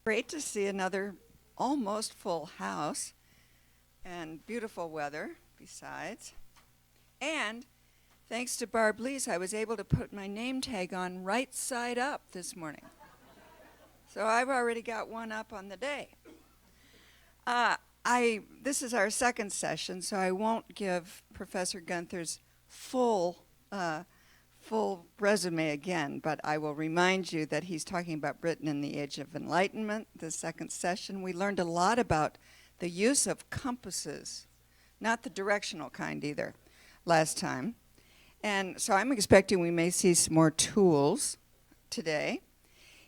Great to see another almost full house and beautiful weather besides. And thanks to Barb Lees, I was able to put my name tag on right side up this morning. So I've already got one up on the day. This is our second session, so I won't give Professor Guenther's full resume again, but I will remind you that he's talking about Britain in the Age of Enlightenment, the second session. We learned a lot about the use of compasses, not the directional kind either, last time. And so I'm expecting we may see some more tools today.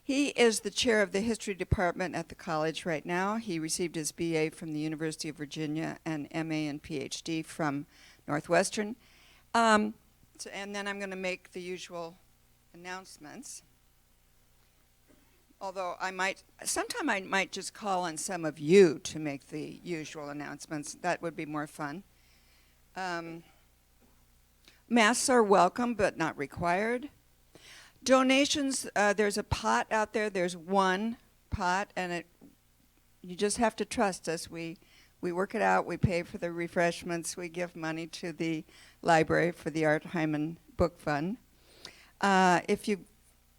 He is the chair of the history department at the college right now. He received his BA from the University of Virginia and MA and PhD from Northwestern. And then I'm going to make the usual announcements. Although sometime I might just call on some of you to make the usual announcements. That would be more fun. Masks are welcome but not required. Donations, there's a pot out there. There's one pot, and you just have to trust us. We work it out. We pay for the refreshments. We give money to the library for the Art Hyman Book Fund. If you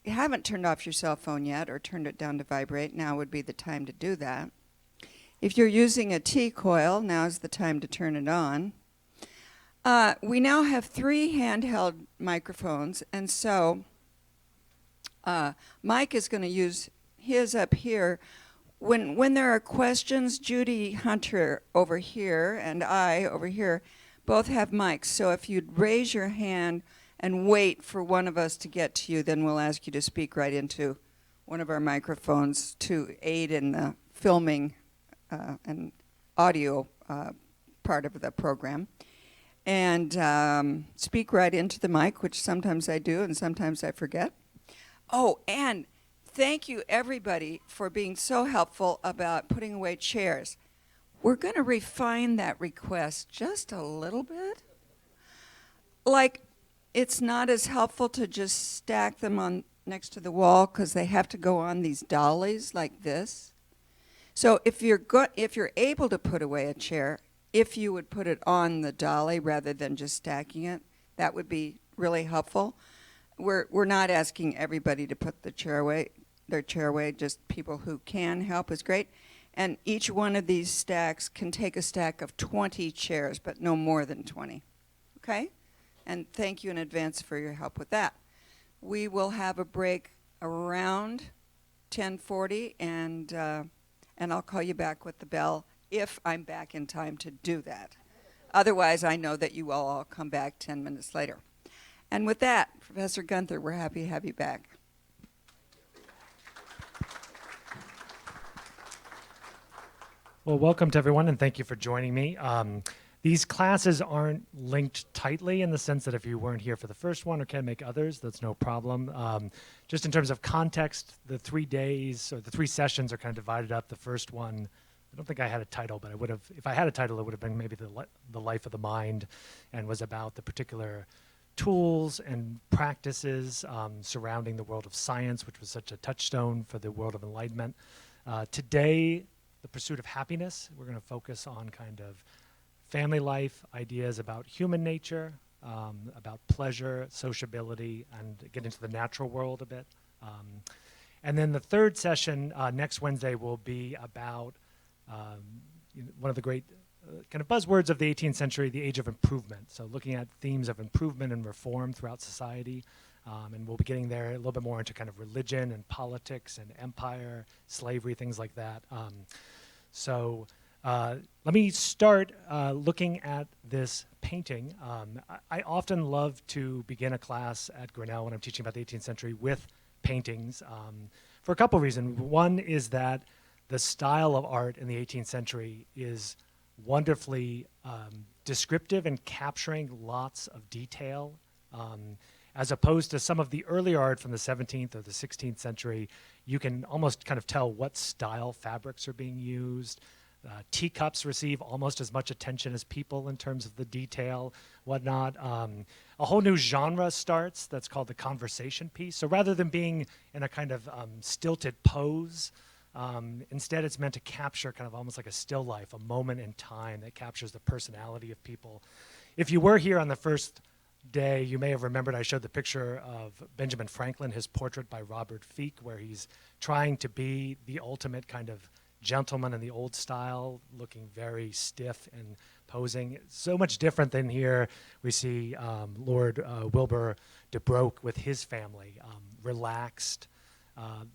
haven't turned off your cell phone yet or turned it down to vibrate, now would be the time to do that. If you're using a tea coil, now's the time to turn it on. We now have 3 handheld microphones, and so Mike is going to use his up here. When there are questions, Judy Hunter over here and I over here both have mics. So if you'd raise your hand and wait for one of us to get to you, then we'll ask you to speak right into one of our microphones to aid in the filming and audio part of the program. And speak right into the mic, which sometimes I do and sometimes I forget. Oh, and thank you, everybody, for being so helpful about putting away chairs. We're going to refine that request just a little bit. Like, it's not as helpful to just stack them on next to the wall because they have to go on these dollies like this. So if you're able to put away a chair, if you would put it on the dolly rather than just stacking it, that would be really helpful. We're not asking everybody to put their chair away, just people who can help is great. And each one of these stacks can take a stack of 20 chairs, but no more than 20. Okay? And thank you in advance for your help with that. We will have a break around 10:40, and I'll call you back with the bell if I'm back in time to do that. Otherwise, I know that you will all come back 10 minutes later. And with that, Professor Guenther, we're happy to have you back. Well, welcome to everyone, and thank you for joining me. These classes aren't linked tightly in the sense that if you weren't here for the first one or can't make others, that's no problem. Just in terms of context, the 3 days or the 3 sessions are kind of divided up. The first one, I don't think I had a title, but I would have, if I had a title, it would have been maybe the Life of the Mind, and was about the particular tools and practices surrounding the world of science, which was such a touchstone for the world of enlightenment. Today, the pursuit of happiness. We're going to focus on kind of family life, ideas about human nature, about pleasure, sociability, and get into the natural world a bit. And then the third session next Wednesday will be about one of the great kind of buzzwords of the 18th century, the Age of Improvement. So looking at themes of improvement and reform throughout society. And we'll be getting there a little bit more into kind of religion and politics and empire, slavery, things like that. So let me start looking at this painting. I often love to begin a class at Grinnell when I'm teaching about the 18th century with paintings for a couple of reasons. One is that the style of art in the 18th century is wonderfully descriptive and capturing lots of detail. As opposed to some of the earlier art from the 17th or the 16th century, you can almost kind of tell what style fabrics are being used. Teacups receive almost as much attention as people in terms of the detail, whatnot. A whole new genre starts that's called the conversation piece. So rather than being in a kind of stilted pose, Instead, it's meant to capture kind of almost like a still life, a moment in time that captures the personality of people. If you were here on the first day, you may have remembered I showed the picture of Benjamin Franklin, his portrait by Robert Feek, where he's trying to be the ultimate kind of gentleman in the old style, looking very stiff and posing. So much different than here. We see Lord Wilbur de Broke with his family, relaxed.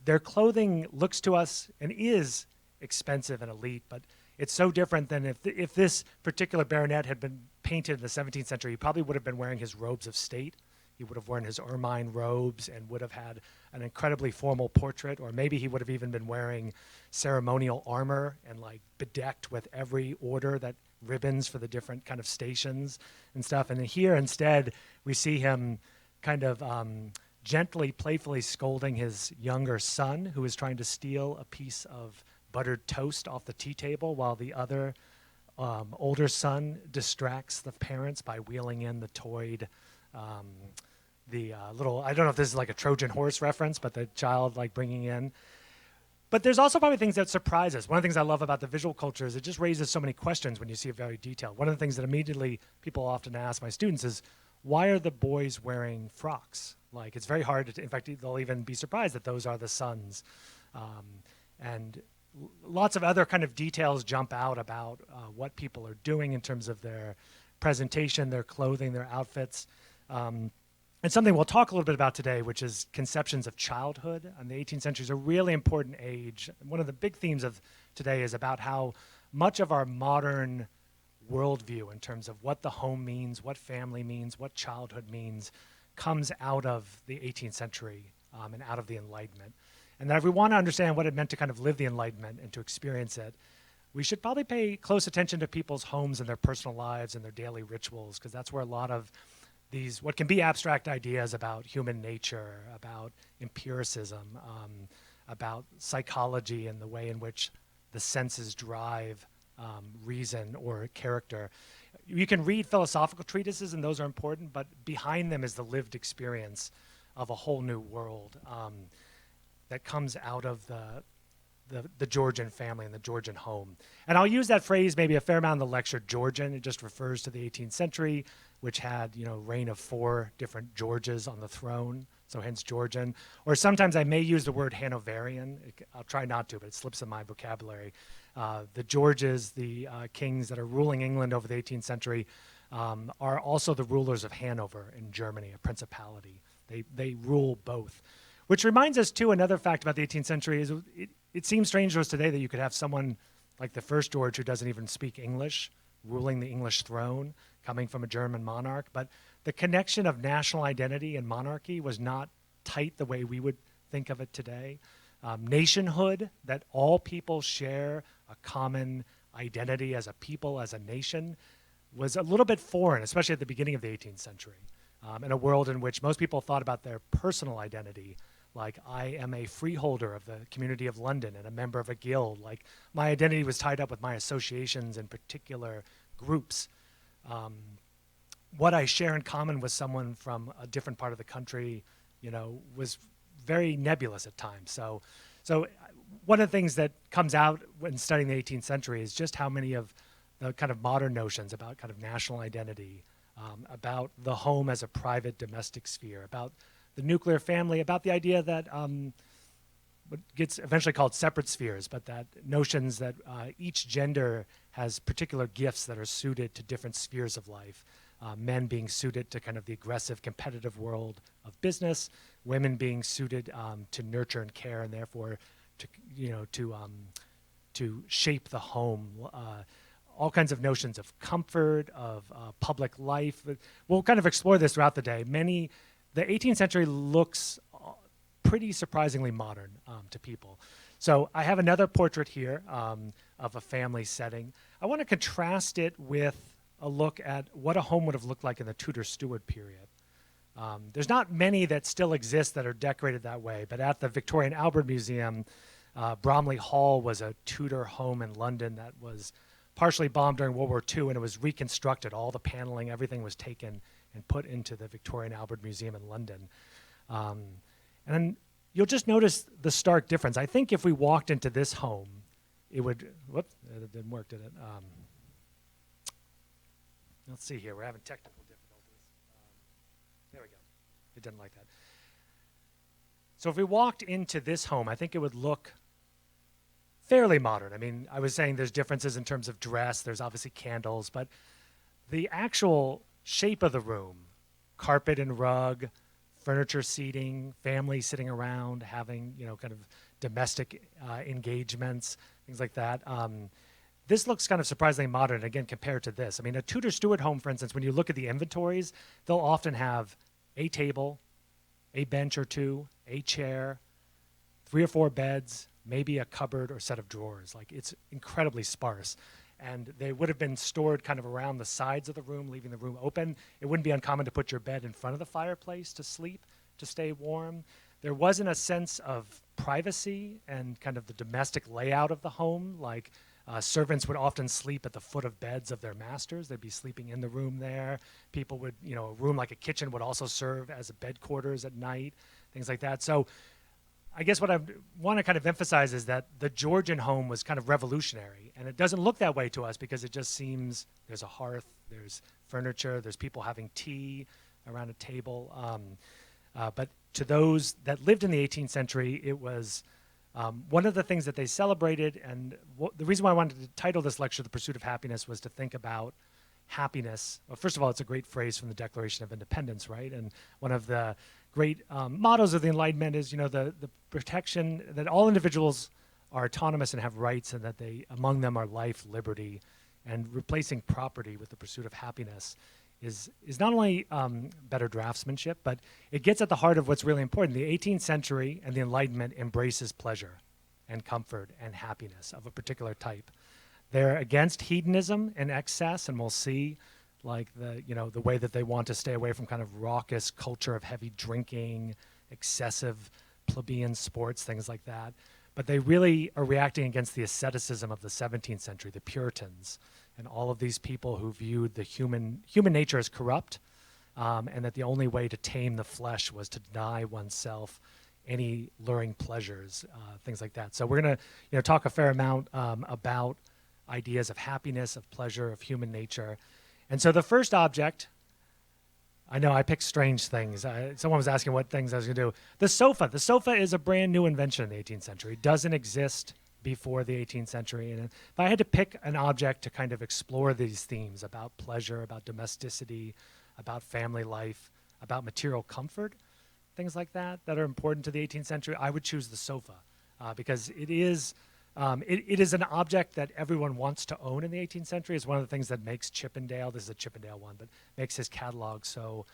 Their clothing looks to us and is expensive and elite, but it's so different than if this particular baronet had been painted in the 17th century, he probably would have been wearing his robes of state. He would have worn his ermine robes and would have had an incredibly formal portrait, or maybe he would have even been wearing ceremonial armor and like bedecked with every order, that ribbons for the different kind of stations and stuff. And here instead, we see him kind of gently, playfully scolding his younger son, who is trying to steal a piece of buttered toast off the tea table, while the other older son distracts the parents by wheeling in the toyed little, I don't know if this is like a Trojan horse reference, but the child like bringing in. But there's also probably things that surprise us. One of the things I love about the visual culture is it just raises so many questions when you see it very detailed. One of the things that immediately people often ask my students is, why are the boys wearing frocks? Like, it's very hard to, in fact, they'll even be surprised that those are the sons. And lots of other kind of details jump out about what people are doing in terms of their presentation, their clothing, their outfits. And something we'll talk a little bit about today, which is conceptions of childhood. And the 18th century is a really important age. One of the big themes of today is about how much of our modern worldview in terms of what the home means, what family means, what childhood means, comes out of the 18th century and out of the Enlightenment. And that if we want to understand what it meant to kind of live the Enlightenment and to experience it, we should probably pay close attention to people's homes and their personal lives and their daily rituals, because that's where a lot of these, what can be abstract ideas about human nature, about empiricism, about psychology and the way in which the senses drive reason or character. You can read philosophical treatises, and those are important, but behind them is the lived experience of a whole new world that comes out of the Georgian family and the Georgian home. And I'll use that phrase maybe a fair amount in the lecture, Georgian. It just refers to the 18th century, which had, reign of 4 different Georges on the throne, so hence Georgian. Or sometimes I may use the word Hanoverian. I'll try not to, but it slips in my vocabulary. The Georges, the kings that are ruling England over the 18th century, are also the rulers of Hanover in Germany, a principality. They rule both. Which reminds us, too, another fact about the 18th century is it seems strange to us today that you could have someone like the first George who doesn't even speak English, ruling the English throne, coming from a German monarch. But the connection of national identity and monarchy was not tight the way we would think of it today. Nationhood, that all people share a common identity as a people, as a nation, was a little bit foreign, especially at the beginning of the 18th century, in a world in which most people thought about their personal identity, like I am a freeholder of the community of London and a member of a guild. Like my identity was tied up with my associations in particular groups. What I share in common with someone from a different part of the country, was very nebulous at times. So one of the things that comes out when studying the 18th century is just how many of the kind of modern notions about kind of national identity, about the home as a private domestic sphere, about the nuclear family, about the idea that what gets eventually called separate spheres, but that notions that each gender has particular gifts that are suited to different spheres of life. Men being suited to kind of the aggressive, competitive world of business, women being suited to nurture and care, and therefore to shape the home. All kinds of notions of comfort, of public life. We'll kind of explore this throughout the day. The 18th century looks pretty surprisingly modern to people. So I have another portrait here of a family setting. I want to contrast it with a look at what a home would have looked like in the Tudor-Stuart period. There's not many that still exist that are decorated that way, but at the Victoria and Albert Museum, Bromley Hall was a Tudor home in London that was partially bombed during World War II, and it was reconstructed. All the paneling, everything was taken and put into the Victoria and Albert Museum in London. And you'll just notice the stark difference. I think if we walked into this home, it would, whoops, it didn't work, did it? Let's see here, we're having technical difficulties. There we go, it didn't like that. So if we walked into this home, I think it would look fairly modern. I mean, I was saying there's differences in terms of dress, there's obviously candles, but the actual shape of the room, carpet and rug, furniture seating, family sitting around, having, kind of domestic engagements, things like that. This looks kind of surprisingly modern, again, compared to this. I mean, a Tudor Stuart home, for instance, when you look at the inventories, they'll often have a table, a bench or two, a chair, 3 or 4 beds, maybe a cupboard or set of drawers. Like, it's incredibly sparse. And they would have been stored kind of around the sides of the room, leaving the room open. It wouldn't be uncommon to put your bed in front of the fireplace to sleep, to stay warm. There wasn't a sense of privacy and kind of the domestic layout of the home. Like, servants would often sleep at the foot of beds of their masters. They'd be sleeping in the room there. People would, a room like a kitchen would also serve as a bed quarters at night, things like that. So I guess what I want to kind of emphasize is that the Georgian home was kind of revolutionary, and it doesn't look that way to us because it just seems there's a hearth, there's furniture, there's people having tea around a table. But to those that lived in the 18th century, it was one of the things that they celebrated, and the reason why I wanted to title this lecture "The Pursuit of Happiness" was to think about happiness. Well, first of all, it's a great phrase from the Declaration of Independence, right? And one of the great mottos of the Enlightenment is, the protection that all individuals are autonomous and have rights, and that among them are life, liberty, and replacing property with the pursuit of happiness is not only better draftsmanship, but it gets at the heart of what's really important. The 18th century and the Enlightenment embraces pleasure and comfort and happiness of a particular type. They're against hedonism and excess, and we'll see like the way that they want to stay away from kind of raucous culture of heavy drinking, excessive plebeian sports, things like that. But they really are reacting against the asceticism of the 17th century, the Puritans, and all of these people who viewed the human nature as corrupt, and that the only way to tame the flesh was to deny oneself any luring pleasures, things like that. So we're going to talk a fair amount about ideas of happiness, of pleasure, of human nature. And so the first object, I know I picked strange things. Someone was asking what things I was going to do. The sofa. The sofa is a brand new invention in the 18th century. It doesn't exist before the 18th century. And if I had to pick an object to kind of explore these themes about pleasure, about domesticity, about family life, about material comfort, things like that are important to the 18th century, I would choose the sofa because it is an object that everyone wants to own in the 18th century. It's one of the things that makes Chippendale, this is a Chippendale one, but makes his catalog so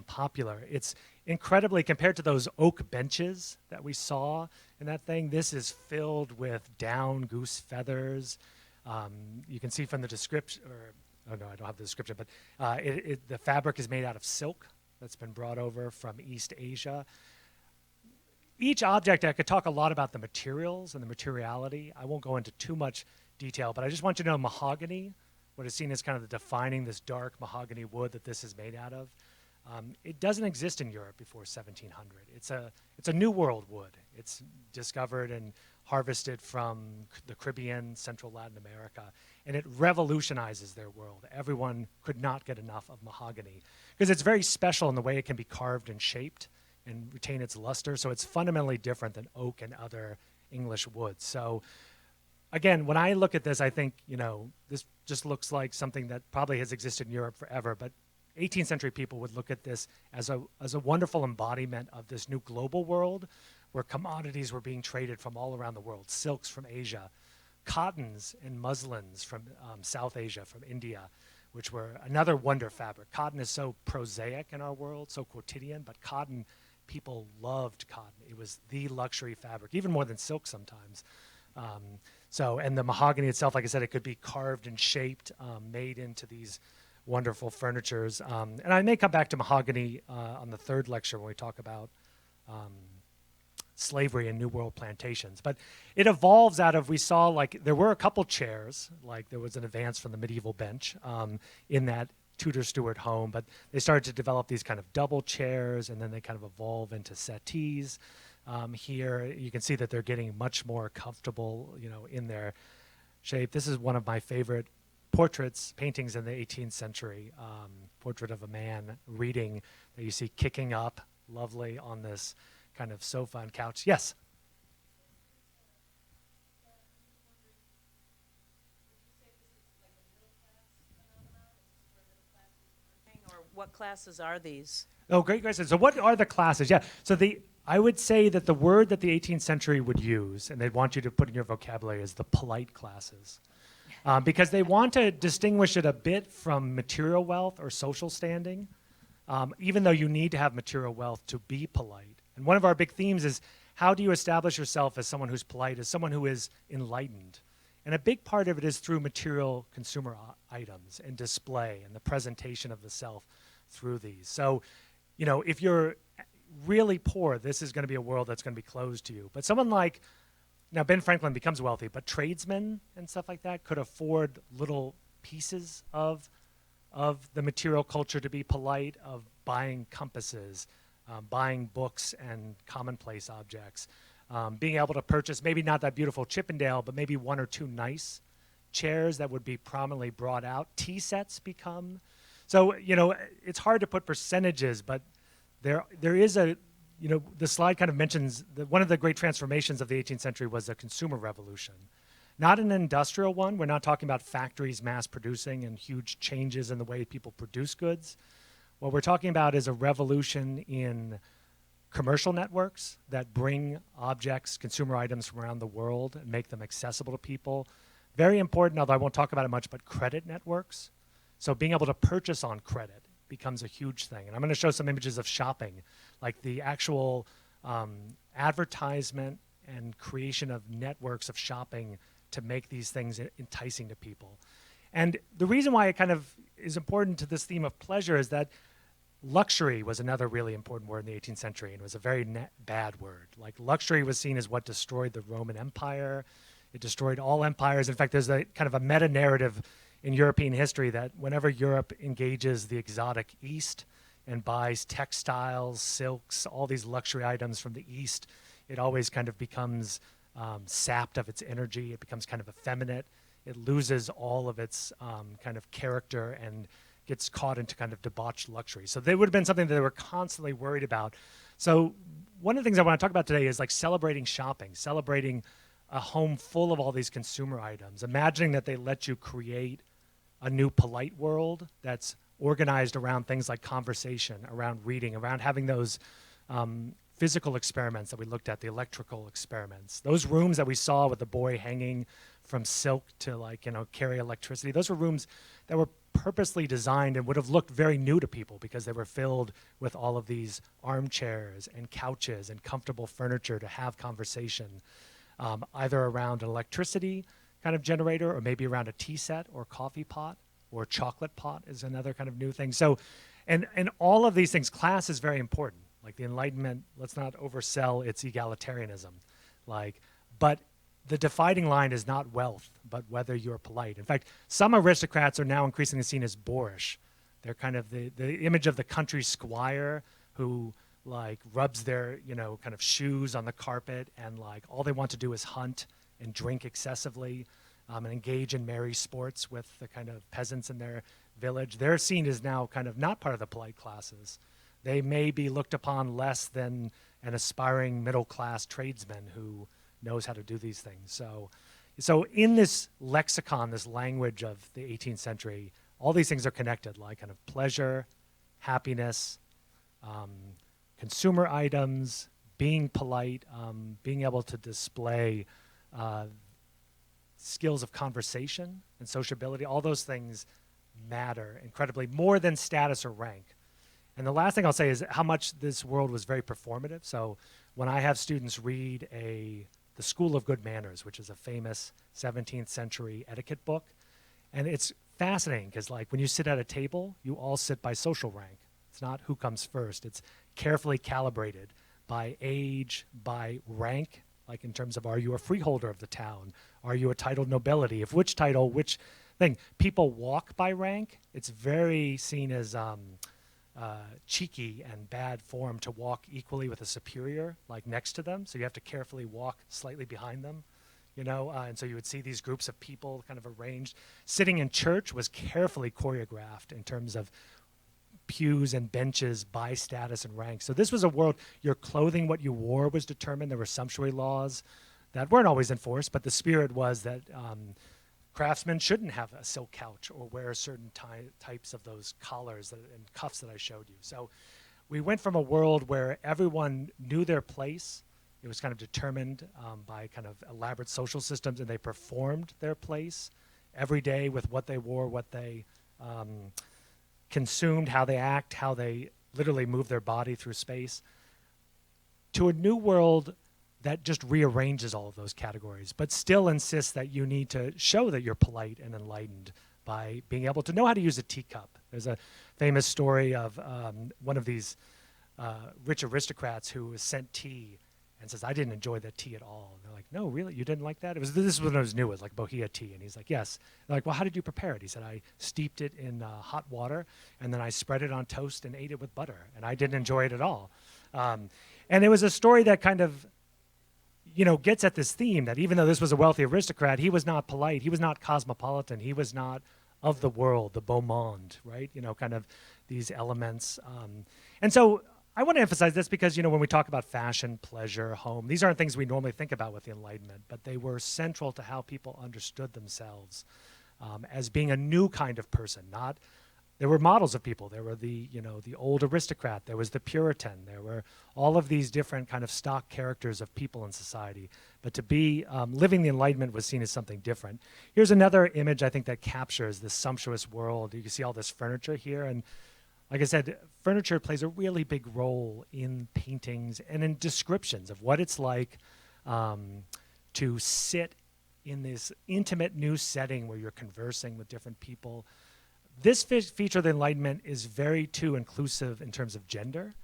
popular. It's incredibly, compared to those oak benches that we saw in that thing, this is filled with down goose feathers. You can see from the description, oh no, I don't have the description, but the fabric is made out of silk that's been brought over from East Asia. Each object, I could talk a lot about the materials and the materiality. I won't go into too much detail, but I just want you to know mahogany, what is seen as kind of the defining this dark mahogany wood that this is made out of. It doesn't exist in Europe before 1700. It's a New World wood. It's discovered and harvested from the Caribbean, Central Latin America, and it revolutionizes their world. Everyone could not get enough of mahogany because it's very special in the way it can be carved and shaped and retain its luster. So it's fundamentally different than oak and other English woods. So again, when I look at this, I think, this just looks like something that probably has existed in Europe forever, but 18th century people would look at this as a wonderful embodiment of this new global world where commodities were being traded from all around the world, silks from Asia, cottons and muslins from South Asia, from India, which were another wonder fabric. Cotton is so prosaic in our world, so quotidian, but cotton, people loved cotton. It was the luxury fabric, even more than silk sometimes. And the mahogany itself, like I said, it could be carved and shaped, made into these wonderful furnitures. And I may come back to mahogany on the third lecture when we talk about slavery and New World plantations. But it evolves out of, we saw there were a couple chairs, like there was an advance from the medieval bench in that Tudor Stuart home, but they started to develop these kind of double chairs, and then they kind of evolve into settees. Here you can see that they're getting much more comfortable, in their shape. This is one of my favorite paintings in the 18th century, portrait of a man reading that you see kicking up lovely on this kind of sofa and couch. Yes? Or what classes are these? Oh, great question. So what are the classes? Yeah. So I would say that the word that the 18th century would use, and they'd want you to put in your vocabulary, is the polite classes. Because they want to distinguish it a bit from material wealth or social standing, even though you need to have material wealth to be polite. And one of our big themes is, how do you establish yourself as someone who's polite, as someone who is enlightened? And a big part of it is through material consumer items and display and the presentation of the self through these. So, if you're really poor, this is going to be a world that's going to be closed to you. But someone like, now Ben Franklin becomes wealthy, but tradesmen and stuff like that could afford little pieces of the material culture to be polite, of buying compasses, buying books and commonplace objects. Being able to purchase maybe not that beautiful Chippendale, but maybe one or two nice chairs that would be prominently brought out. Tea sets become. So, it's hard to put percentages, but there is the slide kind of mentions that one of the great transformations of the 18th century was the consumer revolution. Not an industrial one. We're not talking about factories mass producing and huge changes in the way people produce goods. What we're talking about is a revolution in commercial networks that bring objects, consumer items from around the world and make them accessible to people. Very important, although I won't talk about it much, but credit networks. So being able to purchase on credit becomes a huge thing. And I'm going to show some images of shopping, like the actual advertisement and creation of networks of shopping to make these things enticing to people. And the reason why it kind of is important to this theme of pleasure is that luxury was another really important word in the 18th century, and it was a very bad word. Like, luxury was seen as what destroyed the Roman Empire. It destroyed all empires. In fact, there's a kind of a meta-narrative in European history that whenever Europe engages the exotic East and buys textiles, silks, all these luxury items from the East, it always kind of becomes sapped of its energy. It becomes kind of effeminate. It loses all of its kind of character and gets caught into kind of debauched luxury. So they would have been something that they were constantly worried about. So one of the things I want to talk about today is like celebrating shopping, celebrating a home full of all these consumer items, imagining that they let you create a new polite world that's organized around things like conversation, around reading, around having those physical experiments that we looked at, the electrical experiments. Those rooms that we saw with the boy hanging from silk to carry electricity, those were rooms that were purposely designed and would have looked very new to people because they were filled with all of these armchairs and couches and comfortable furniture to have conversation, either around an electricity kind of generator or maybe around a tea set or coffee pot or chocolate pot is another kind of new thing. So, and all of these things, class is very important. Like the Enlightenment, let's not oversell its egalitarianism. But the dividing line is not wealth, but whether you're polite. In fact, some aristocrats are now increasingly seen as boorish. They're kind of the image of the country squire who rubs their kind of shoes on the carpet and all they want to do is hunt and drink excessively and engage in merry sports with the kind of peasants in their village. They're seen as now kind of not part of the polite classes. They may be looked upon less than an aspiring middle-class tradesman who knows how to do these things. So in this lexicon, this language of the 18th century, all these things are connected, like kind of pleasure, happiness, consumer items, being polite, being able to display skills of conversation and sociability. All those things matter incredibly, more than status or rank. And the last thing I'll say is how much this world was very performative. So when I have students read The School of Good Manners, which is a famous 17th century etiquette book, and it's fascinating because when you sit at a table, you all sit by social rank. It's not who comes first. It's carefully calibrated by age, by rank, like in terms of, are you a freeholder of the town? Are you a titled nobility? If which title, thing. People walk by rank. It's very seen as cheeky and bad form to walk equally with a superior, like next to them. So you have to carefully walk slightly behind them, and so you would see these groups of people kind of arranged. Sitting in church was carefully choreographed in terms of pews and benches by status and rank. So this was a world, your clothing, what you wore was determined. There were sumptuary laws that weren't always enforced, but the spirit was that craftsmen shouldn't have a silk couch or wear certain types of those collars and cuffs that I showed you. So we went from a world where everyone knew their place. It was kind of determined by kind of elaborate social systems, and they performed their place every day with what they wore, what they consumed, how they act, how they literally move their body through space, to a new world that just rearranges all of those categories, but still insists that you need to show that you're polite and enlightened by being able to know how to use a teacup. There's a famous story of one of these rich aristocrats who was sent tea and says, I didn't enjoy that tea at all. And they're like, no, really? You didn't like that? This was when it was new. It was like Bohea tea. And he's like, yes. They're like, well, how did you prepare it? He said, I steeped it in hot water, and then I spread it on toast and ate it with butter. And I didn't enjoy it at all. And it was a story that kind of gets at this theme that even though this was a wealthy aristocrat, he was not polite. He was not cosmopolitan. He was not of the world, the beau monde, right? Kind of these elements. And so I want to emphasize this because, when we talk about fashion, pleasure, home, these aren't things we normally think about with the Enlightenment, but they were central to how people understood themselves as being a new kind of person. There were models of people. There were the old aristocrat. There was the Puritan. There were all of these different kind of stock characters of people in society. But to be living the Enlightenment was seen as something different. Here's another image I think that captures this sumptuous world. You can see all this furniture here. And like I said, furniture plays a really big role in paintings and in descriptions of what it's like to sit in this intimate new setting where you're conversing with different people. This feature of the Enlightenment is very too inclusive in terms of gender.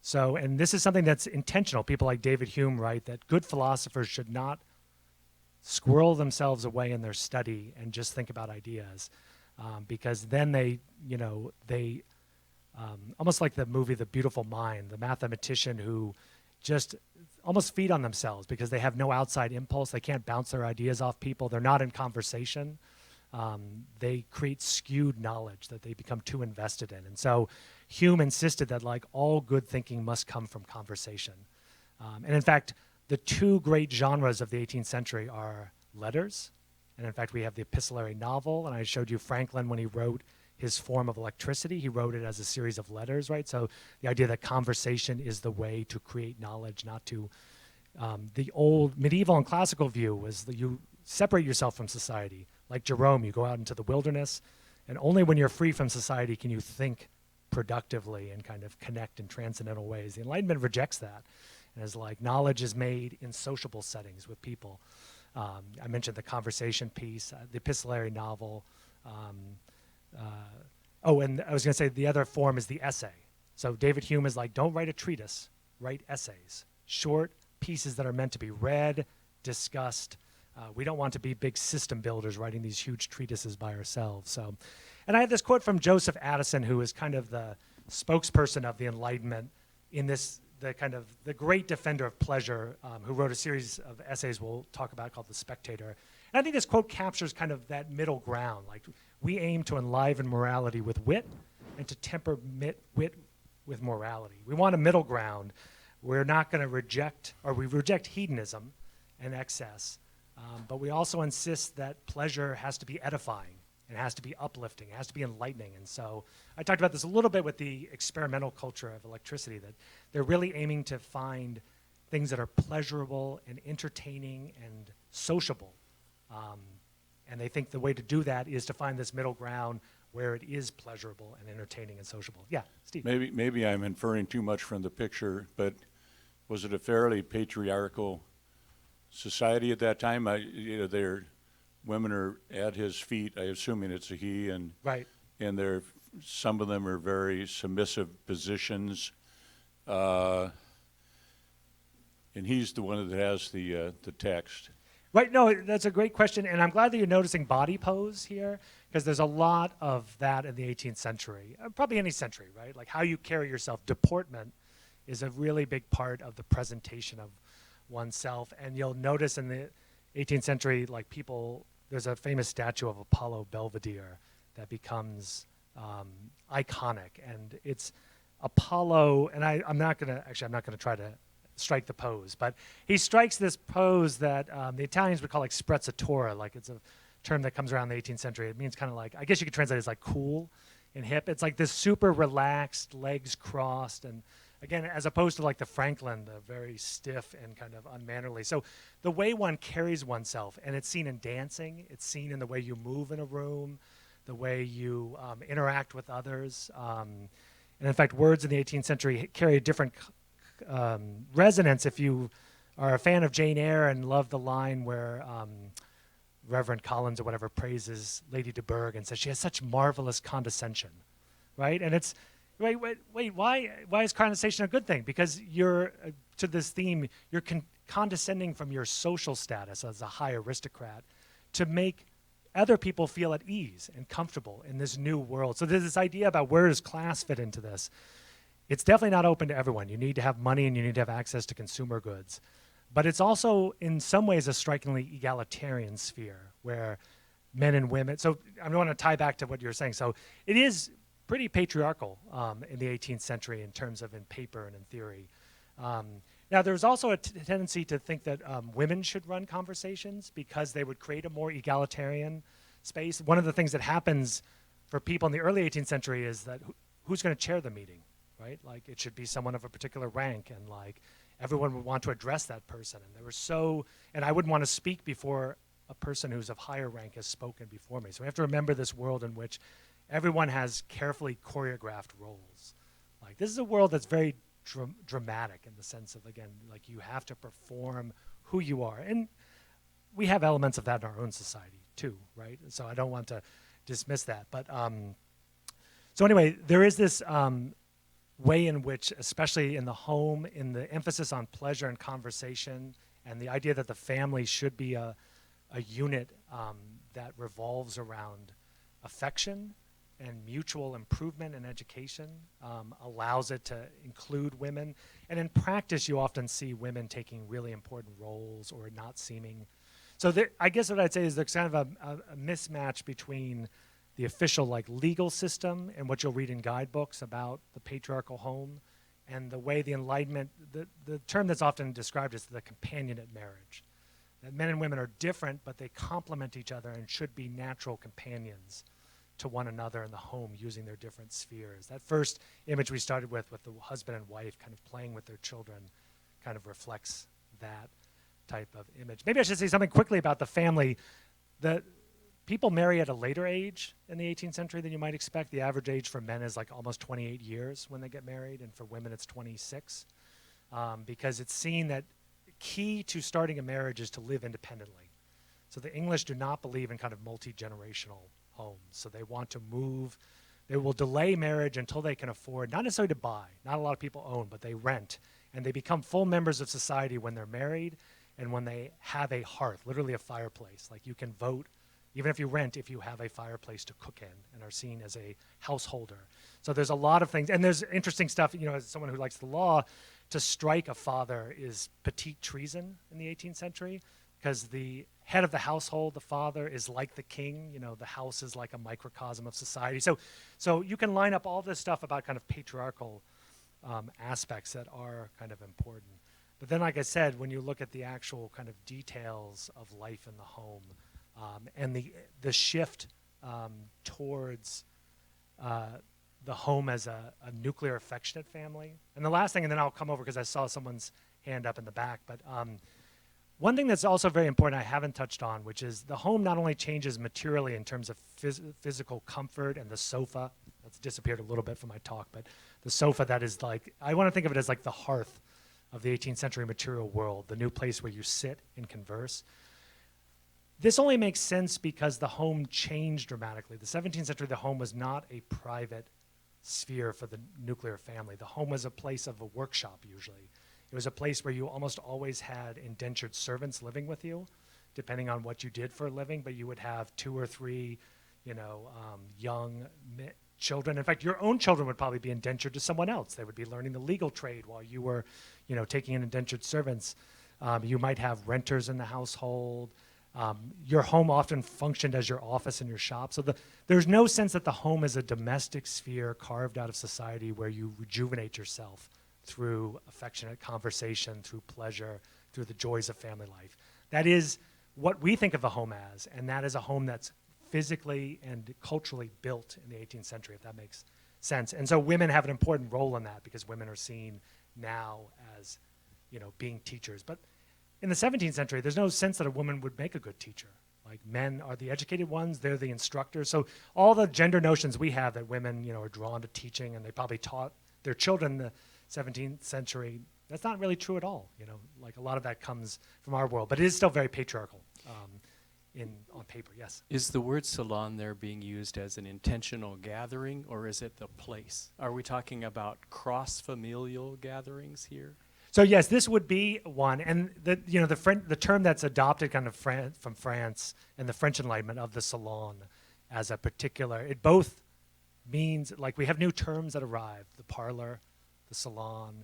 So, and this is something that's intentional. People like David Hume write that good philosophers should not squirrel themselves away in their study and just think about ideas, because then they almost like the movie The Beautiful Mind, the mathematician who just almost feed on themselves because they have no outside impulse. They can't bounce their ideas off people. They're not in conversation. They create skewed knowledge that they become too invested in. And so Hume insisted that all good thinking must come from conversation. And in fact, the two great genres of the 18th century are letters. And in fact, we have the epistolary novel. And I showed you Franklin when he wrote his form of electricity. He wrote it as a series of letters, right? So the idea that conversation is the way to create knowledge, not to the old medieval and classical view was that you separate yourself from society. Like Jerome, you go out into the wilderness, and only when you're free from society can you think productively and kind of connect in transcendental ways. The Enlightenment rejects that, and is like knowledge is made in sociable settings with people. I mentioned the conversation piece, the epistolary novel. And I was going to say the other form is the essay. So David Hume is like, don't write a treatise, write essays, short pieces that are meant to be read, discussed. We don't want to be big system builders writing these huge treatises by ourselves. So, and I have this quote from Joseph Addison, who is kind of the spokesperson of the Enlightenment in this, the great defender of pleasure, who wrote a series of essays we'll talk about called The Spectator. And I think this quote captures kind of that middle ground. Like, we aim to enliven morality with wit and to temper wit with morality. We want a middle ground. We're not going to reject, or we reject hedonism and excess. But we also insist that pleasure has to be edifying, and it has to be uplifting, it has to be enlightening. And so I talked about this a little bit with the experimental culture of electricity, that they're really aiming to find things that are pleasurable and entertaining and sociable. And they think the way to do that is to find this middle ground where it is pleasurable and entertaining and sociable. Yeah, Steve. Maybe I'm inferring too much from the picture, but was it a fairly patriarchal society at that time? Their women are at his feet. I assuming it's a he, and right. And some of them are very submissive positions, and he's the one that has the text. Right, no, that's a great question, and I'm glad that you're noticing body pose here, because there's a lot of that in the 18th century, probably any century, right? Like how you carry yourself, deportment is a really big part of the presentation of oneself, and you'll notice in the 18th century, like people, there's a famous statue of Apollo Belvedere that becomes iconic, and it's Apollo, and I'm not gonna try to strike the pose, but he strikes this pose that the Italians would call like sprezzatura, like it's a term that comes around the 18th century. It means kind of like, I guess you could translate it as like cool and hip. It's like this super relaxed, legs crossed, and again, as opposed to like the Franklin, the very stiff and kind of unmannerly. So the way one carries oneself, and it's seen in dancing, it's seen in the way you move in a room, the way you interact with others. And in fact, words in the 18th century carry a different resonance. If you are a fan of Jane Eyre and love the line where Reverend Collins or whatever praises Lady de Burgh and says she has such marvelous condescension, right? And it's, wait, why is condescension a good thing? Because you're, to this theme, you're condescending from your social status as a high aristocrat to make other people feel at ease and comfortable in this new world. So there's this idea about where does class fit into this? It's definitely not open to everyone. You need to have money and you need to have access to consumer goods. But it's also, in some ways, a strikingly egalitarian sphere where men and women, so I want to tie back to what you were saying. So it is pretty patriarchal in the 18th century in terms of in paper and in theory. Now, there's also a tendency to think that women should run conversations because they would create a more egalitarian space. One of the things that happens for people in the early 18th century is that who's going to chair the meeting? Right? Like it should be someone of a particular rank, and like everyone would want to address that person. And and I wouldn't want to speak before a person who's of higher rank has spoken before me. So we have to remember this world in which everyone has carefully choreographed roles. Like this is a world that's very dramatic in the sense of, again, like you have to perform who you are. And we have elements of that in our own society too, right? So I don't want to dismiss that. But so anyway, there is this way in which, especially in the home, in the emphasis on pleasure and conversation, and the idea that the family should be a unit that revolves around affection and mutual improvement and education, allows it to include women. And in practice, you often see women taking really important roles or not seeming. So I guess what I'd say is there's kind of a mismatch between the official like legal system and what you'll read in guidebooks about the patriarchal home, and the way the Enlightenment, the term that's often described as the companionate marriage. That men and women are different, but they complement each other and should be natural companions to one another in the home using their different spheres. That first image we started with the husband and wife kind of playing with their children kind of reflects that type of image. Maybe I should say something quickly about the family. People marry at a later age in the 18th century than you might expect. The average age for men is like almost 28 years when they get married, and for women it's 26, because it's seen that key to starting a marriage is to live independently. So the English do not believe in kind of multi-generational homes. So they want to move. They will delay marriage until they can afford, not necessarily to buy, not a lot of people own, but they rent, and they become full members of society when they're married and when they have a hearth, literally a fireplace. Like you can vote, even if you rent, if you have a fireplace to cook in and are seen as a householder. So there's a lot of things, and there's interesting stuff, as someone who likes the law, to strike a father is petite treason in the 18th century, because the head of the household, the father, is like the king. The house is like a microcosm of society. So you can line up all this stuff about kind of patriarchal aspects that are kind of important. But then, like I said, when you look at the actual kind of details of life in the home, and the shift towards the home as a nuclear affectionate family. And the last thing, and then I'll come over because I saw someone's hand up in the back, but one thing that's also very important I haven't touched on, which is the home not only changes materially in terms of physical comfort, and the sofa, that's disappeared a little bit from my talk, but the sofa that is like, I want to think of it as like the hearth of the 18th century material world, the new place where you sit and converse. This only makes sense because the home changed dramatically. The 17th century, the home was not a private sphere for the nuclear family. The home was a place of a workshop, usually. It was a place where you almost always had indentured servants living with you depending on what you did for a living, but you would have 2 or 3, young children. In fact, your own children would probably be indentured to someone else. They would be learning the legal trade while you were, taking in indentured servants. You might have renters in the household. Your home often functioned as your office and your shop. So there's no sense that the home is a domestic sphere carved out of society where you rejuvenate yourself through affectionate conversation, through pleasure, through the joys of family life. That is what we think of the home as, and that is a home that's physically and culturally built in the 18th century, if that makes sense. And so women have an important role in that because women are seen now as, being teachers. But in the 17th century, there's no sense that a woman would make a good teacher. Like, men are the educated ones, they're the instructors. So all the gender notions we have that women, are drawn to teaching and they probably taught their children in the 17th century, that's not really true at all. Like, a lot of that comes from our world, but it is still very patriarchal on paper, yes. Is the word salon there being used as an intentional gathering, or is it the place? Are we talking about cross-familial gatherings here? So yes, this would be one, and the term that's adopted kind of from France and the French Enlightenment of the salon as a particular, it both means, like, we have new terms that arrive: the parlor, the salon,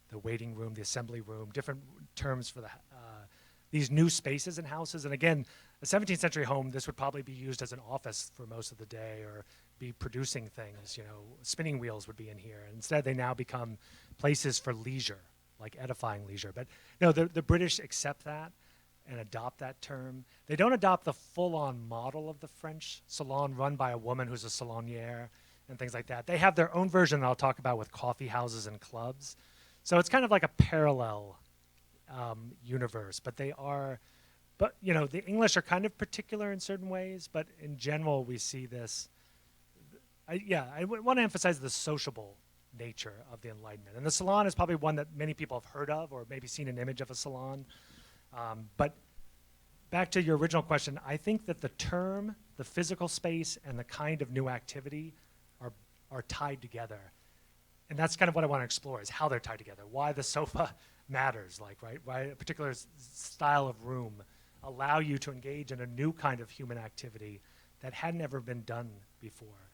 the waiting room, the assembly room, different terms for these new spaces in houses. And again, a 17th century home, this would probably be used as an office for most of the day, or be producing things. Spinning wheels would be in here. And instead, they now become places for leisure, like edifying leisure. But no, the British accept that and adopt that term. They don't adopt the full-on model of the French salon run by a woman who's a salonière and things like that. They have their own version that I'll talk about with coffee houses and clubs. So it's kind of like a parallel universe, but the English are kind of particular in certain ways, but in general we see this. I want to emphasize the sociable nature of the Enlightenment. And the salon is probably one that many people have heard of or maybe seen an image of a salon. But back to your original question, I think that the term, the physical space, and the kind of new activity are tied together. And that's kind of what I want to explore, is how they're tied together, why the sofa matters, why a particular style of room allow you to engage in a new kind of human activity that hadn't ever been done before,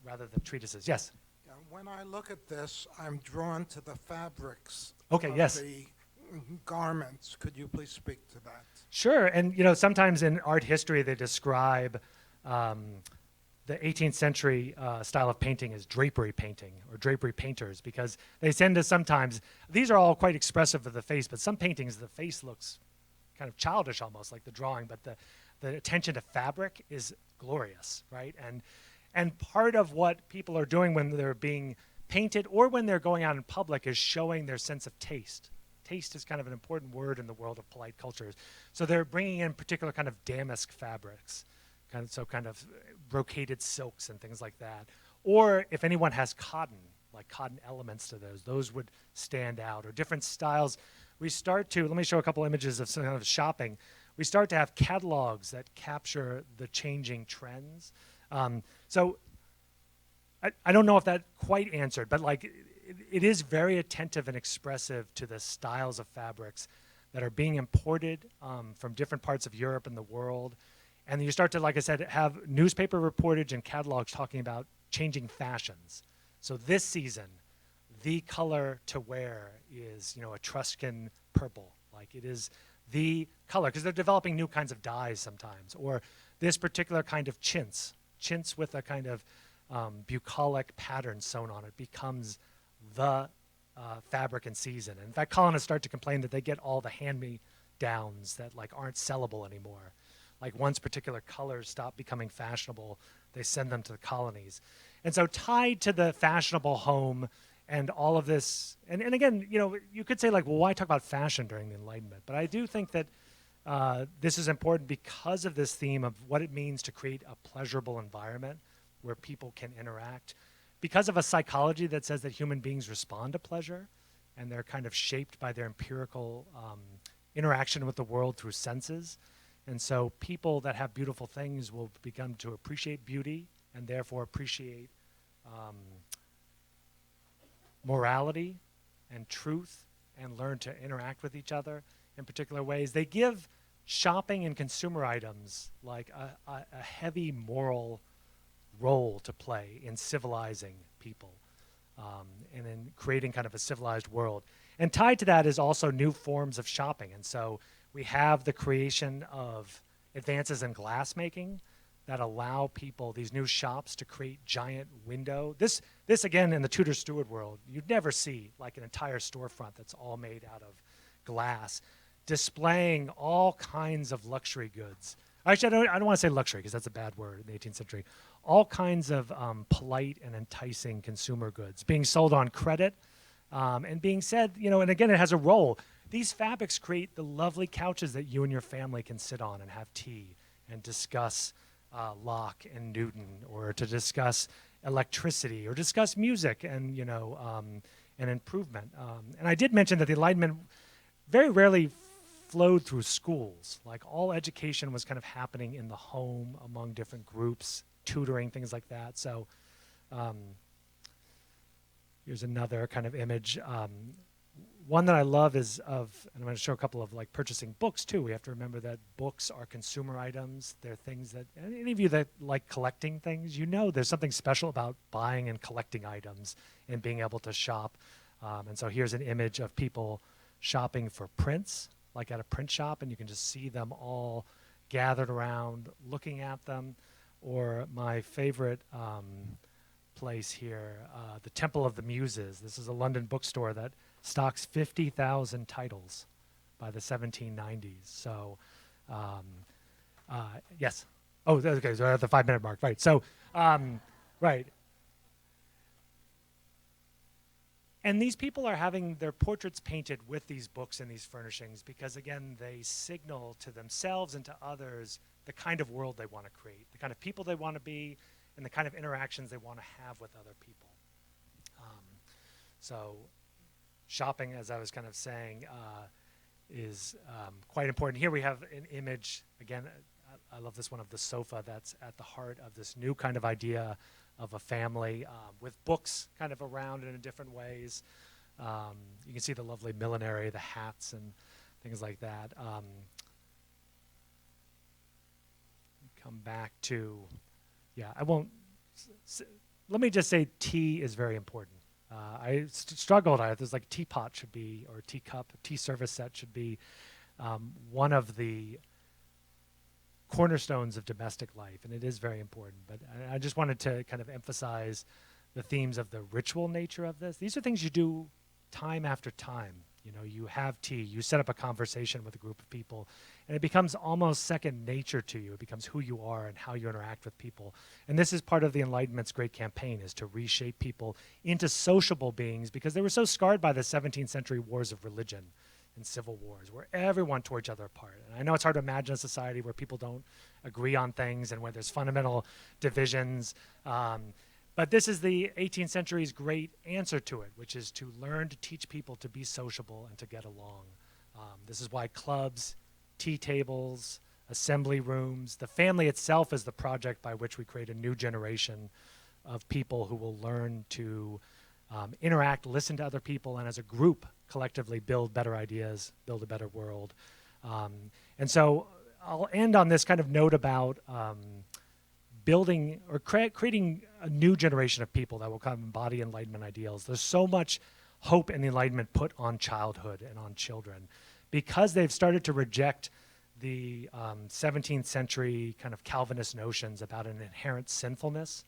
rather than treatises. Yes? Yeah, when I look at this, I'm drawn to the fabrics Okay, of yes. the garments. Could you please speak to that? Sure, and sometimes in art history they describe the 18th century style of painting as drapery painting or drapery painters, because they tend to sometimes, these are all quite expressive of the face, but some paintings the face looks kind of childish almost, like the drawing, but the attention to fabric is glorious, right? And part of what people are doing when they're being painted or when they're going out in public is showing their sense of taste. Taste is kind of an important word in the world of polite cultures. So they're bringing in particular kind of damask fabrics, kind of brocaded silks and things like that. Or if anyone has cotton, like cotton elements to those would stand out, or different styles. We start to, let me show a couple images of some kind of shopping. We start to have catalogs that capture the changing trends. So I don't know if that quite answered, but like it is very attentive and expressive to the styles of fabrics that are being imported from different parts of Europe and the world. And you start to, like I said, have newspaper reportage and catalogs talking about changing fashions. So this season, the color to wear is, Etruscan purple. Like, it is the color, because they're developing new kinds of dyes sometimes. Or this particular kind of chintz with a kind of bucolic pattern sewn on it becomes the fabric in season. And in fact, colonists start to complain that they get all the hand-me-downs that aren't sellable anymore. Like, once particular colors stop becoming fashionable, they send them to the colonies. And so tied to the fashionable home and all of this, and again, you could say, well, why talk about fashion during the Enlightenment? But I do think that this is important because of this theme of what it means to create a pleasurable environment where people can interact, because of a psychology that says that human beings respond to pleasure, and they're kind of shaped by their empirical interaction with the world through senses. And so people that have beautiful things will begin to appreciate beauty and therefore appreciate morality and truth and learn to interact with each other in particular ways. They give shopping and consumer items like a heavy moral role to play in civilizing people and in creating kind of a civilized world. And tied to that is also new forms of shopping. And so we have the creation of advances in glassmaking that allow people, these new shops, to create giant window. This again, in the Tudor Stuart world, you'd never see like an entire storefront that's all made out of glass, displaying all kinds of luxury goods. Actually, I don't want to say luxury because that's a bad word in the 18th century. All kinds of polite and enticing consumer goods being sold on credit and being said, and again, it has a role. These fabrics create the lovely couches that you and your family can sit on and have tea and discuss Locke and Newton, or to discuss electricity, or discuss music and and improvement. And I did mention that the Enlightenment very rarely flowed through schools. Like all education was kind of happening in the home among different groups, tutoring, things like that. So here's another kind of image. One that I love is and I'm going to show a couple of like purchasing books too. We have to remember that books are consumer items. They're things that, any of you that like collecting things, there's something special about buying and collecting items and being able to shop. And so here's an image of people shopping for prints, like at a print shop, and you can just see them all gathered around looking at them. Or my favorite place here, the Temple of the Muses. This is a London bookstore that stocks 50,000 titles by the 1790s. So, yes. Oh, okay, so we're at the 5-minute mark, right. So, right. And these people are having their portraits painted with these books and these furnishings because, again, they signal to themselves and to others the kind of world they want to create, the kind of people they want to be, and the kind of interactions they want to have with other people. So shopping, as I was kind of saying, is quite important. Here we have an image, again, I love this one, of the sofa that's at the heart of this new kind of idea of a family with books kind of around in different ways. You can see the lovely millinery, the hats and things like that. Come back to, I won't, let me just say tea is very important. I struggled. There's like teapot should be, or teacup, tea service set should be one of the cornerstones of domestic life, and it is very important. But I just wanted to kind of emphasize the themes of the ritual nature of this. These are things you do time after time. You have tea, you set up a conversation with a group of people, and it becomes almost second nature to you. It becomes who you are and how you interact with people. And this is part of the Enlightenment's great campaign, is to reshape people into sociable beings, because they were so scarred by the 17th century wars of religion and civil wars, where everyone tore each other apart. And I know it's hard to imagine a society where people don't agree on things and where there's fundamental divisions. But this is the 18th century's great answer to it, which is to learn to teach people to be sociable and to get along. This is why clubs, tea tables, assembly rooms, the family itself is the project by which we create a new generation of people who will learn to interact, listen to other people, and as a group collectively build better ideas, build a better world. And so I'll end on this kind of note about building or creating a new generation of people that will kind of embody Enlightenment ideals. There's so much hope in the Enlightenment put on childhood and on children, because they've started to reject the 17th century kind of Calvinist notions about an inherent sinfulness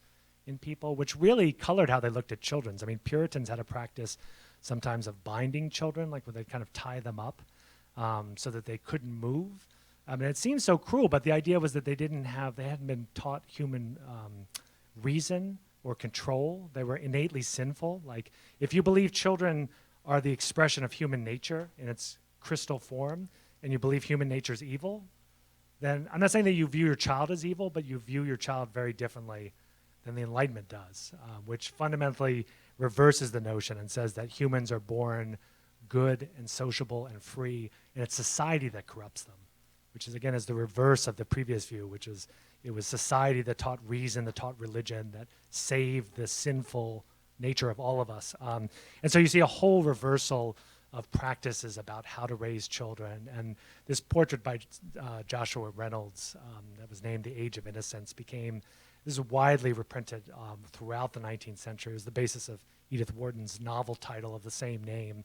in people, which really colored how they looked at children. I mean, Puritans had a practice sometimes of binding children, like where they'd kind of tie them up so that they couldn't move. I mean, it seems so cruel, but the idea was that they hadn't been taught human reason or control. They were innately sinful. Like, if you believe children are the expression of human nature in its crystal form, and you believe human nature is evil, then I'm not saying that you view your child as evil, but you view your child very differently than the Enlightenment does, which fundamentally reverses the notion and says that humans are born good and sociable and free, and it's society that corrupts them, which is, again, is the reverse of the previous view, which is it was society that taught reason, that taught religion, that saved the sinful nature of all of us. And so you see a whole reversal of practices about how to raise children. And this portrait by Joshua Reynolds that was named The Age of Innocence this is widely reprinted throughout the 19th century. It was the basis of Edith Wharton's novel title of the same name,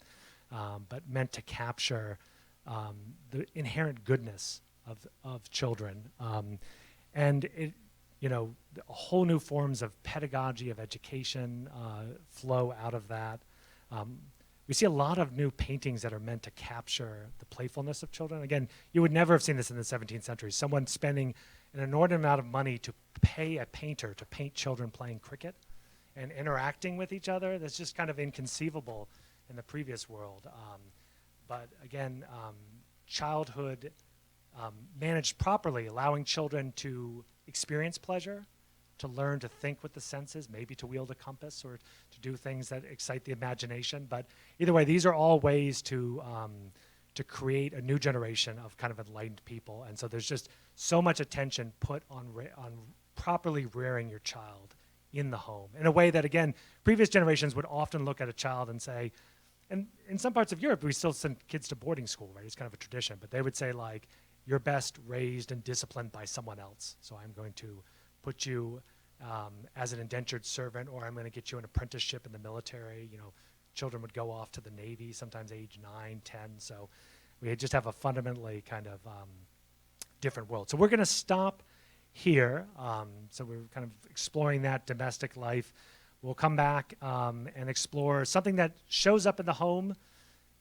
but meant to capture the inherent goodness of children. And it, whole new forms of pedagogy, of education flow out of that. We see a lot of new paintings that are meant to capture the playfulness of children. Again, you would never have seen this in the 17th century. Someone spending an inordinate amount of money to pay a painter to paint children playing cricket and interacting with each other. That's just kind of inconceivable in the previous world. But again, childhood managed properly, allowing children to experience pleasure, to learn to think with the senses, maybe to wield a compass or to do things that excite the imagination. But either way, these are all ways to create a new generation of kind of enlightened people. And so there's just so much attention put on properly rearing your child in the home in a way that, again, previous generations would often look at a child and say, and in some parts of Europe, we still send kids to boarding school, right? It's kind of a tradition, but they would say, like, you're best raised and disciplined by someone else. So I'm going to put you as an indentured servant, or I'm going to get you an apprenticeship in the military. Children would go off to the Navy, sometimes age 9, 10. So we just have a fundamentally kind of different world. So we're going to stop here. So we're kind of exploring that domestic life. We'll come back and explore something that shows up in the home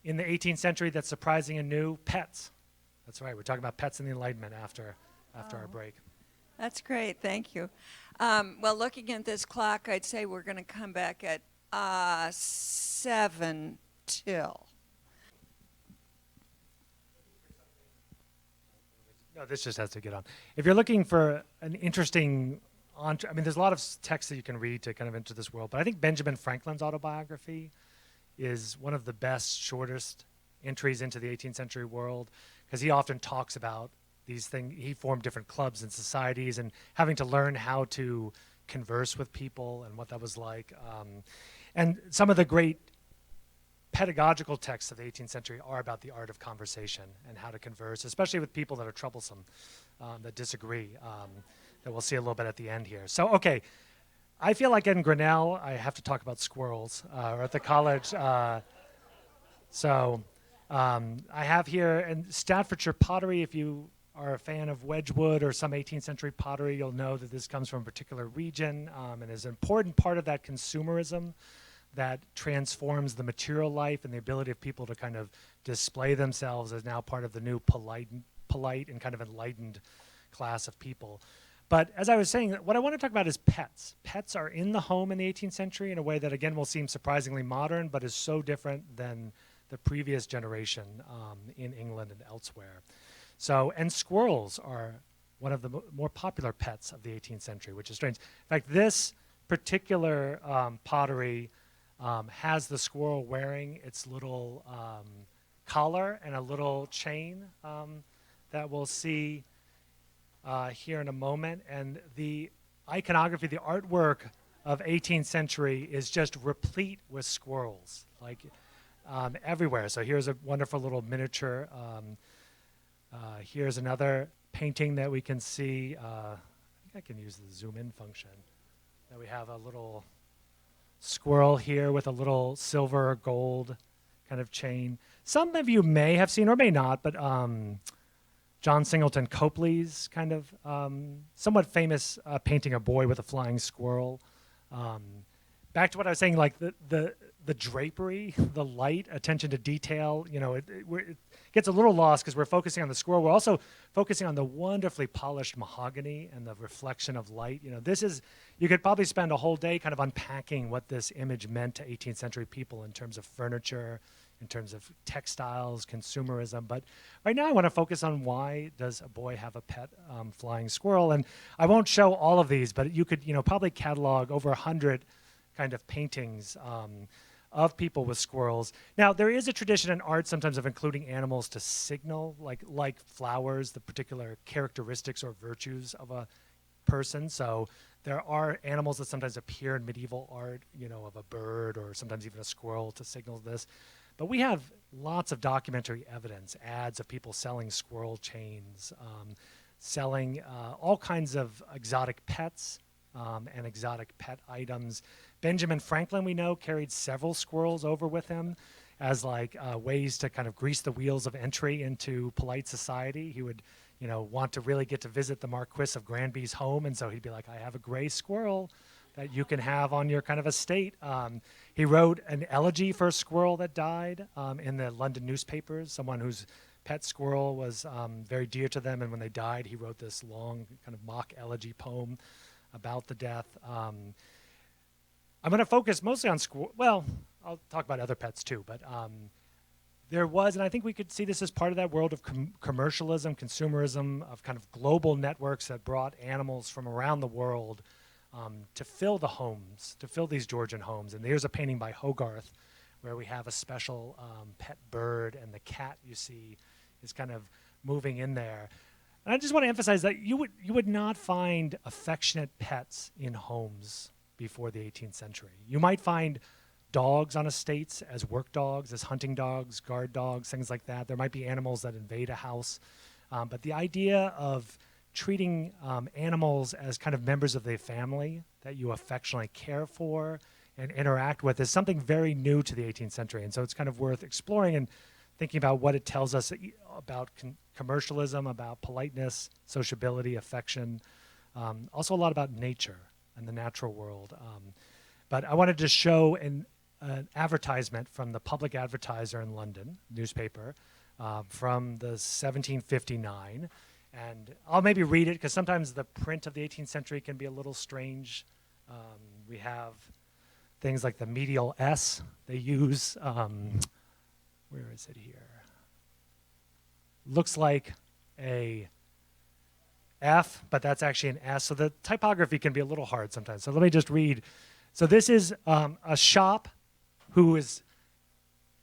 in the 18th century that's surprising and new: pets. That's right. We're talking about pets in the Enlightenment after our break. That's great. Thank you. Well, looking at this clock, I'd say we're going to come back at 7 till. No, this just has to get on. If you're looking for an interesting, there's a lot of text that you can read to kind of enter this world, but I think Benjamin Franklin's autobiography is one of the best, shortest entries into the 18th century world, because he often talks about these things. He formed different clubs and societies and having to learn how to converse with people and what that was like. And some of the great pedagogical texts of the 18th century are about the art of conversation and how to converse, especially with people that are troublesome, that disagree, that we'll see a little bit at the end here. So, okay, I feel like in Grinnell, I have to talk about squirrels, or at the college. I have here in Staffordshire Pottery. If you are a fan of Wedgwood or some 18th century pottery, you'll know that this comes from a particular region and is an important part of that consumerism that transforms the material life, and the ability of people to kind of display themselves as now part of the new polite and kind of enlightened class of people. But as I was saying, what I want to talk about is pets. Pets are in the home in the 18th century in a way that, again, will seem surprisingly modern, but is so different than the previous generation in England and elsewhere. So, and squirrels are one of the more popular pets of the 18th century, which is strange. In fact, this particular pottery has the squirrel wearing its little collar and a little chain that we'll see here in a moment. And the iconography, the artwork of 18th century is just replete with squirrels, like everywhere. So here's a wonderful little miniature. Here's another painting that we can see. I think I can use the zoom in function. That we have a little squirrel here with a little silver or gold kind of chain. Some of you may have seen or may not, but John Singleton Copley's kind of somewhat famous painting, A Boy with a Flying Squirrel. Back to what I was saying, like the drapery, the light, attention to detail, it gets a little lost because we're focusing on the squirrel. We're also focusing on the wonderfully polished mahogany and the reflection of light. You could probably spend a whole day kind of unpacking what this image meant to 18th century people in terms of furniture, in terms of textiles, consumerism. But right now I want to focus on why does a boy have a pet flying squirrel? And I won't show all of these, but you could probably catalog over 100 kind of paintings of people with squirrels. Now, there is a tradition in art sometimes of including animals to signal, like flowers, the particular characteristics or virtues of a person. So there are animals that sometimes appear in medieval art, of a bird or sometimes even a squirrel to signal this. But we have lots of documentary evidence, ads of people selling squirrel chains, selling all kinds of exotic pets and exotic pet items. Benjamin Franklin, we know, carried several squirrels over with him as like ways to kind of grease the wheels of entry into polite society. He would, want to really get to visit the Marquis of Granby's home, and so he'd be like, I have a gray squirrel that you can have on your kind of estate. He wrote an elegy for a squirrel that died in the London newspapers, someone whose pet squirrel was very dear to them, and when they died, he wrote this long kind of mock elegy poem about the death. I'm going to focus mostly on squirrel. Well, I'll talk about other pets too, but there was, and I think we could see this as part of that world of commercialism, consumerism, of kind of global networks that brought animals from around the world to fill the homes, to fill these Georgian homes. And there's a painting by Hogarth where we have a special pet bird, and the cat you see is kind of moving in there. And I just want to emphasize that you would not find affectionate pets in homes before the 18th century. You might find dogs on estates as work dogs, as hunting dogs, guard dogs, things like that. There might be animals that invade a house. But the idea of treating animals as kind of members of the family that you affectionately care for and interact with is something very new to the 18th century. And so it's kind of worth exploring and thinking about what it tells us about commercialism, about politeness, sociability, affection, also a lot about nature and the natural world. But I wanted to show an advertisement from the Public Advertiser in London newspaper from the 1759. And I'll maybe read it because sometimes the print of the 18th century can be a little strange. We have things like the medial S they use. Where is it here? Looks like a F, but that's actually an S. So the typography can be a little hard sometimes. So let me just read. So this is a shop who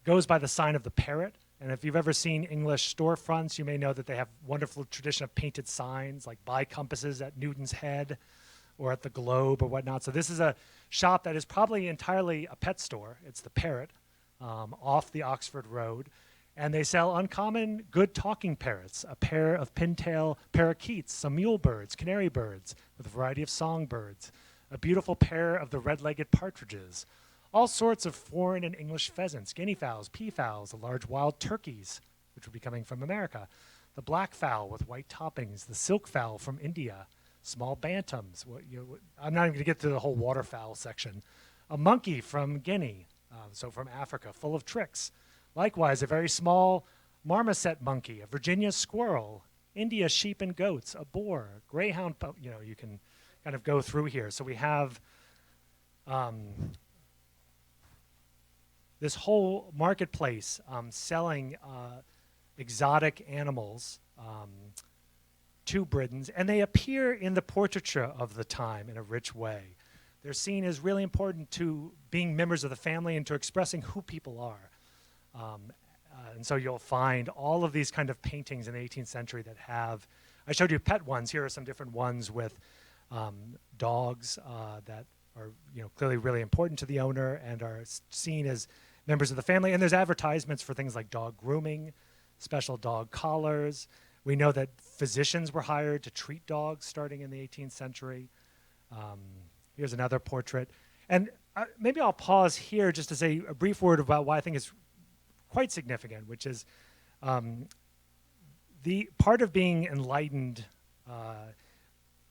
goes by the sign of the parrot. And if you've ever seen English storefronts, you may know that they have wonderful tradition of painted signs, like buy compasses at Newton's Head or at the Globe or whatnot. So this is a shop that is probably entirely a pet store. It's the Parrot off the Oxford Road. And they sell uncommon good talking parrots, a pair of pintail parakeets, some mule birds, canary birds, with a variety of songbirds, a beautiful pair of the red-legged partridges, all sorts of foreign and English pheasants, guinea fowls, peafowls, the large wild turkeys, which would be coming from America, the black fowl with white toppings, the silk fowl from India, small bantams. I'm not even going to get to the whole waterfowl section. A monkey from Guinea, so from Africa, full of tricks. Likewise, a very small marmoset monkey, a Virginia squirrel, India sheep and goats, a boar, greyhound. You can kind of go through here. So we have this whole marketplace selling exotic animals to Britons, and they appear in the portraiture of the time in a rich way. They're seen as really important to being members of the family and to expressing who people are. And so you'll find all of these kind of paintings in the 18th century that have, I showed you pet ones. Here are some different ones with dogs that are clearly really important to the owner and are seen as members of the family. And there's advertisements for things like dog grooming, special dog collars. We know that physicians were hired to treat dogs starting in the 18th century. Here's another portrait. And maybe I'll pause here just to say a brief word about why I think it's quite significant, which is the part of being enlightened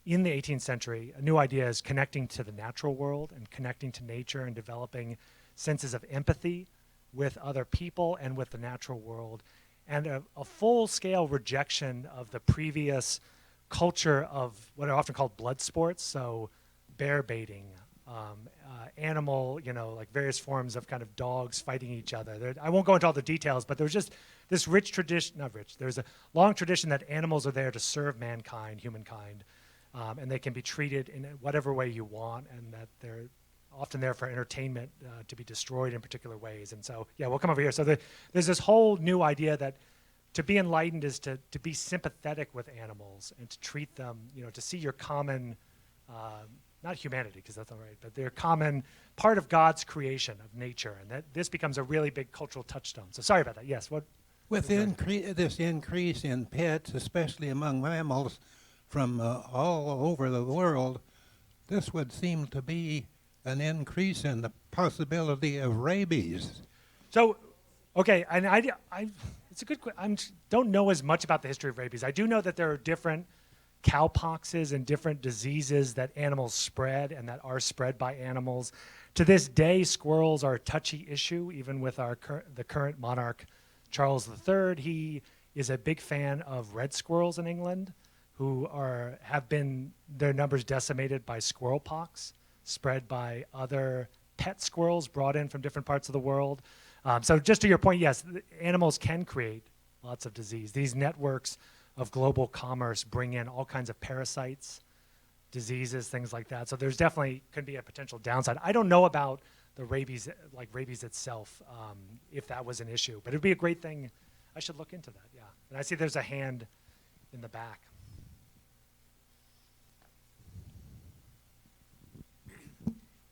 in the 18th century. A new idea is connecting to the natural world and connecting to nature and developing senses of empathy with other people and with the natural world, and a full-scale rejection of the previous culture of what are often called blood sports, so bear baiting, animal, like various forms of kind of dogs fighting each other. I won't go into all the details, but there's just this rich tradition, there's a long tradition that animals are there to serve mankind, humankind, and they can be treated in whatever way you want, and that they're often there for entertainment to be destroyed in particular ways. And so, yeah, we'll come over here. So there's this whole new idea that to be enlightened is to be sympathetic with animals and to treat them, to see your common, not humanity, because that's all right, but they're common part of God's creation of nature, and that this becomes a really big cultural touchstone. So sorry about that. Yes, what? With this increase in pets, especially among mammals from all over the world, this would seem to be an increase in the possibility of rabies. So, okay, and it's a good question. I don't know as much about the history of rabies. I do know that there are different cowpoxes and different diseases that animals spread and that are spread by animals. To this day, squirrels are a touchy issue, even with the current monarch, Charles III. He is a big fan of red squirrels in England, who have been their numbers decimated by squirrel pox, spread by other pet squirrels brought in from different parts of the world. So just to your point, yes, animals can create lots of disease. These networks of global commerce bring in all kinds of parasites, diseases, things like that. So there's definitely could be a potential downside. I don't know about the rabies, like rabies itself, if that was an issue, but it'd be a great thing. I should look into that, yeah. And I see there's a hand in the back.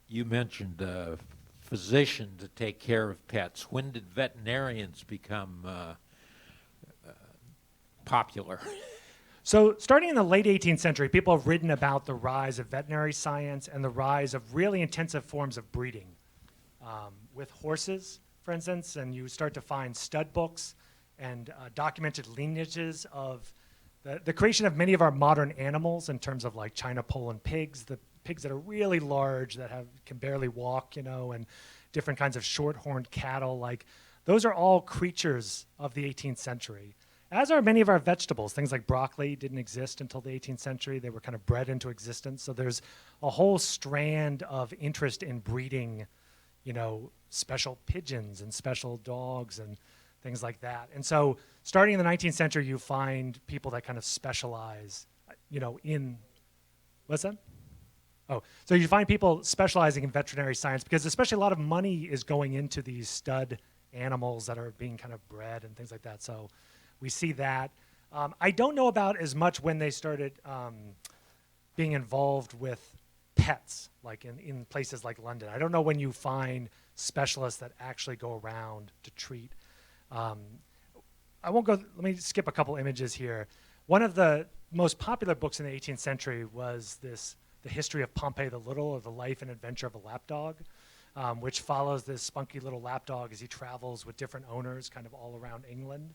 You mentioned a physician to take care of pets. When did veterinarians become popular? So starting in the late 18th century, people have written about the rise of veterinary science and the rise of really intensive forms of breeding with horses, for instance, and you start to find stud books and documented lineages of the creation of many of our modern animals in terms of like China Poland pigs, the pigs that are really large that can barely walk, and different kinds of short-horned cattle. Like those are all creatures of the 18th century. As are many of our vegetables. Things like broccoli didn't exist until the 18th century. They were kind of bred into existence. So there's a whole strand of interest in breeding, special pigeons and special dogs and things like that. And so starting in the 19th century, you find people that kind of specialize, in, what's that? Oh, so you find people specializing in veterinary science because especially a lot of money is going into these stud animals that are being kind of bred and things like that. So we see that. I don't know about as much when they started being involved with pets, like in places like London. I don't know when you find specialists that actually go around to treat. I won't go, let me skip a couple images here. One of the most popular books in the 18th century was The History of Pompey the Little, or The Life and Adventure of a Lapdog, which follows this spunky little lapdog as he travels with different owners kind of all around England.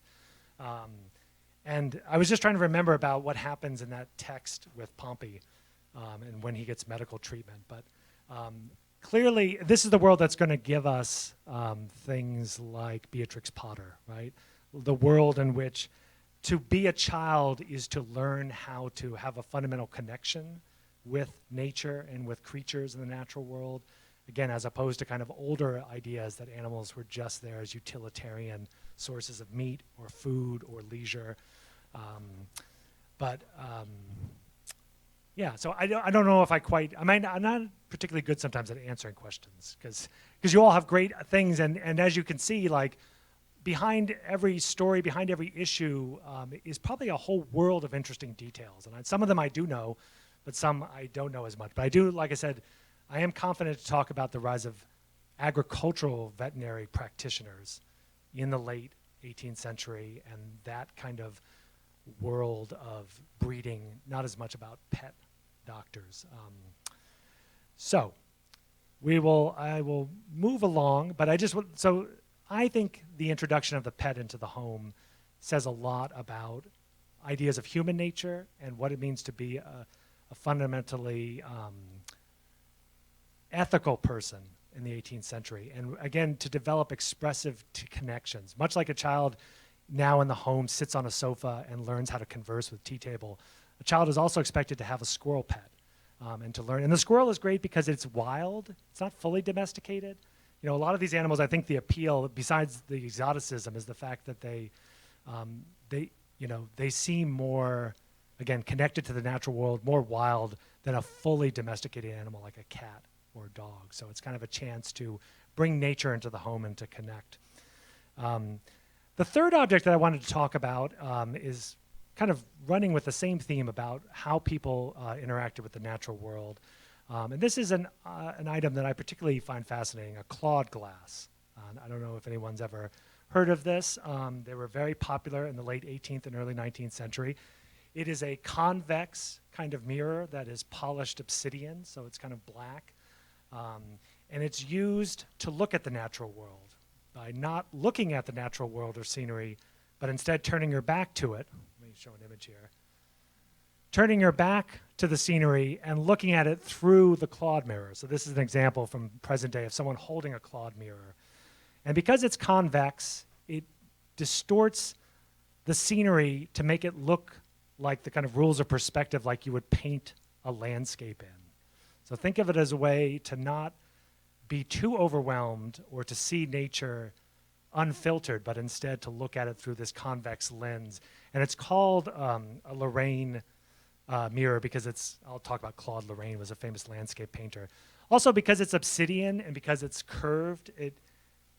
And I was just trying to remember about what happens in that text with Pompey and when he gets medical treatment. But clearly, this is the world that's going to give us things like Beatrix Potter, right? The world in which to be a child is to learn how to have a fundamental connection with nature and with creatures in the natural world, again, as opposed to kind of older ideas that animals were just there as utilitarian sources of meat or food or leisure. Yeah, so I don't know if I'm not particularly good sometimes at answering questions because you all have great things, and as you can see, like behind every story, behind every issue is probably a whole world of interesting details, and some of them I do know, but some I don't know as much. But I do, like I said, I am confident to talk about the rise of agricultural veterinary practitioners in the late 18th century and that kind of world of breeding, not as much about pet doctors. So I will move along, but I think the introduction of the pet into the home says a lot about ideas of human nature and what it means to be a fundamentally ethical person in the 18th century. And again, to develop expressive connections. Much like a child now in the home sits on a sofa and learns how to converse with tea table, a child is also expected to have a squirrel pet and to learn. And the squirrel is great because it's wild. It's not fully domesticated. A lot of these animals, I think the appeal, besides the exoticism, is the fact that they seem more, again, connected to the natural world, more wild than a fully domesticated animal like a cat or a dog. So it's kind of a chance to bring nature into the home and to connect. The third object that I wanted to talk about is kind of running with the same theme about how people interacted with the natural world. And this is an item that I particularly find fascinating, a clawed glass. I don't know if anyone's ever heard of this. They were very popular in the late 18th and early 19th century. It is a convex kind of mirror that is polished obsidian, so it's kind of black. And it's used to look at the natural world by not looking at the natural world or scenery, but instead turning your back to it. Let me show an image here. Turning your back to the scenery and looking at it through the clawed mirror. So this is an example from present day of someone holding a clawed mirror. And because it's convex, it distorts the scenery to make it look like the kind of rules of perspective like you would paint a landscape in. So think of it as a way to not be too overwhelmed or to see nature unfiltered, but instead to look at it through this convex lens. And it's called a Lorraine Mirror because I'll talk about Claude Lorraine, was a famous landscape painter. Also because it's obsidian and because it's curved, it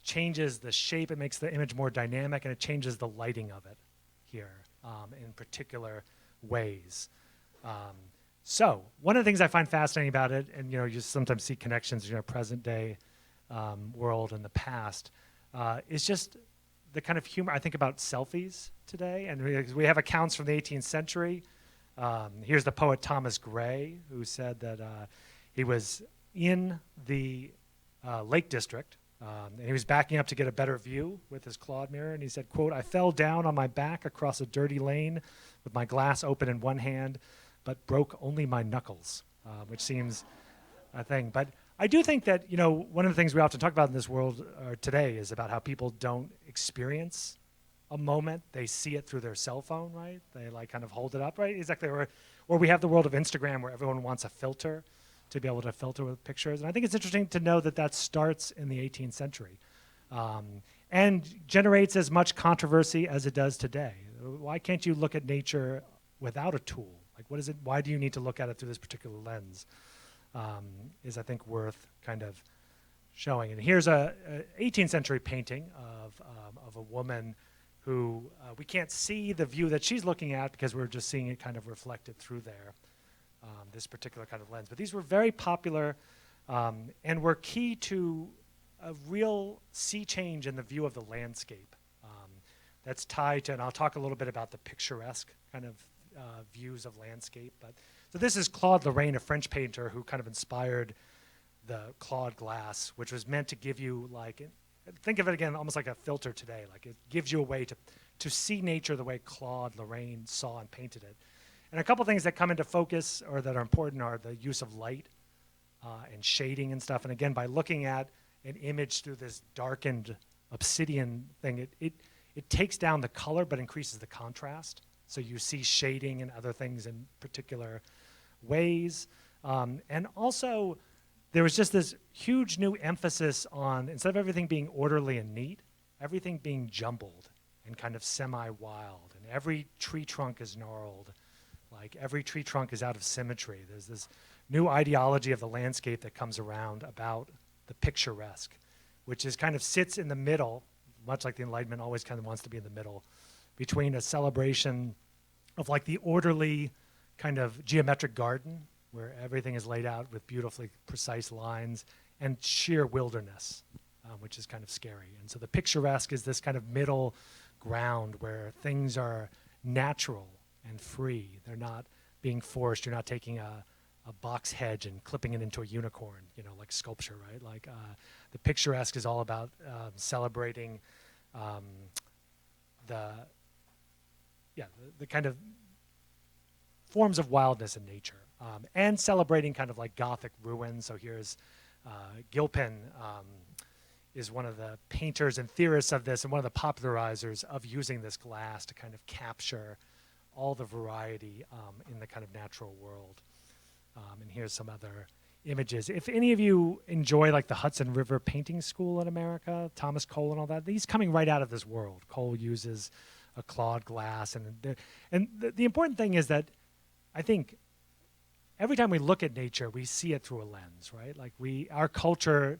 changes the shape, it makes the image more dynamic, and it changes the lighting of it here in particular ways. So one of the things I find fascinating about it, and you sometimes see connections, present day world and the past, is just the kind of humor. I think about selfies today, and we have accounts from the 18th century. Here's the poet Thomas Gray, who said that he was in the Lake District, and he was backing up to get a better view with his clawed mirror, and he said, quote, "I fell down on my back across a dirty lane with my glass open in one hand, but broke only my knuckles," which seems a thing. But I do think that, one of the things we often talk about in this world today is about how people don't experience a moment. They see it through their cell phone, right? They kind of hold it up, right? Exactly. Or we have the world of Instagram where everyone wants a filter to be able to filter with pictures. And I think it's interesting to know that starts in the 18th century and generates as much controversy as it does today. Why can't you look at nature without a tool? Why do you need to look at it through this particular lens? Is, I think, worth kind of showing. And here's a 18th century painting of a woman who we can't see the view that she's looking at because we're just seeing it kind of reflected through there, this particular kind of lens. But these were very popular and were key to a real sea change in the view of the landscape that's tied to, and I'll talk a little bit about the picturesque kind of views of landscape. So this is Claude Lorraine, a French painter who kind of inspired the clawed glass, which was meant to give you think of it again almost like a filter today. It gives you a way to see nature the way Claude Lorraine saw and painted it. And a couple things that come into focus or that are important are the use of light and shading and stuff. And again, by looking at an image through this darkened obsidian thing, it takes down the color but increases the contrast. So you see shading and other things in particular ways. And also, there was just this huge new emphasis on, instead of everything being orderly and neat, everything being jumbled and kind of semi-wild. And every tree trunk is gnarled. Every tree trunk is out of symmetry. There's this new ideology of the landscape that comes around about the picturesque, which kind of sits in the middle, much like the Enlightenment always kind of wants to be in the middle, between a celebration of the orderly kind of geometric garden where everything is laid out with beautifully precise lines and sheer wilderness, which is kind of scary. And so the picturesque is this kind of middle ground where things are natural and free. They're not being forced. You're not taking a box hedge and clipping it into a unicorn, like sculpture, right? The picturesque is all about celebrating the kind of forms of wildness in nature, and celebrating kind of Gothic ruins. So here's Gilpin is one of the painters and theorists of this and one of the popularizers of using this glass to kind of capture all the variety in the kind of natural world. And here's some other images. If any of you enjoy the Hudson River Painting School in America, Thomas Cole and all that, these coming right out of this world. Cole uses a clawed glass. And the important thing is that I think every time we look at nature, we see it through a lens, right? Our culture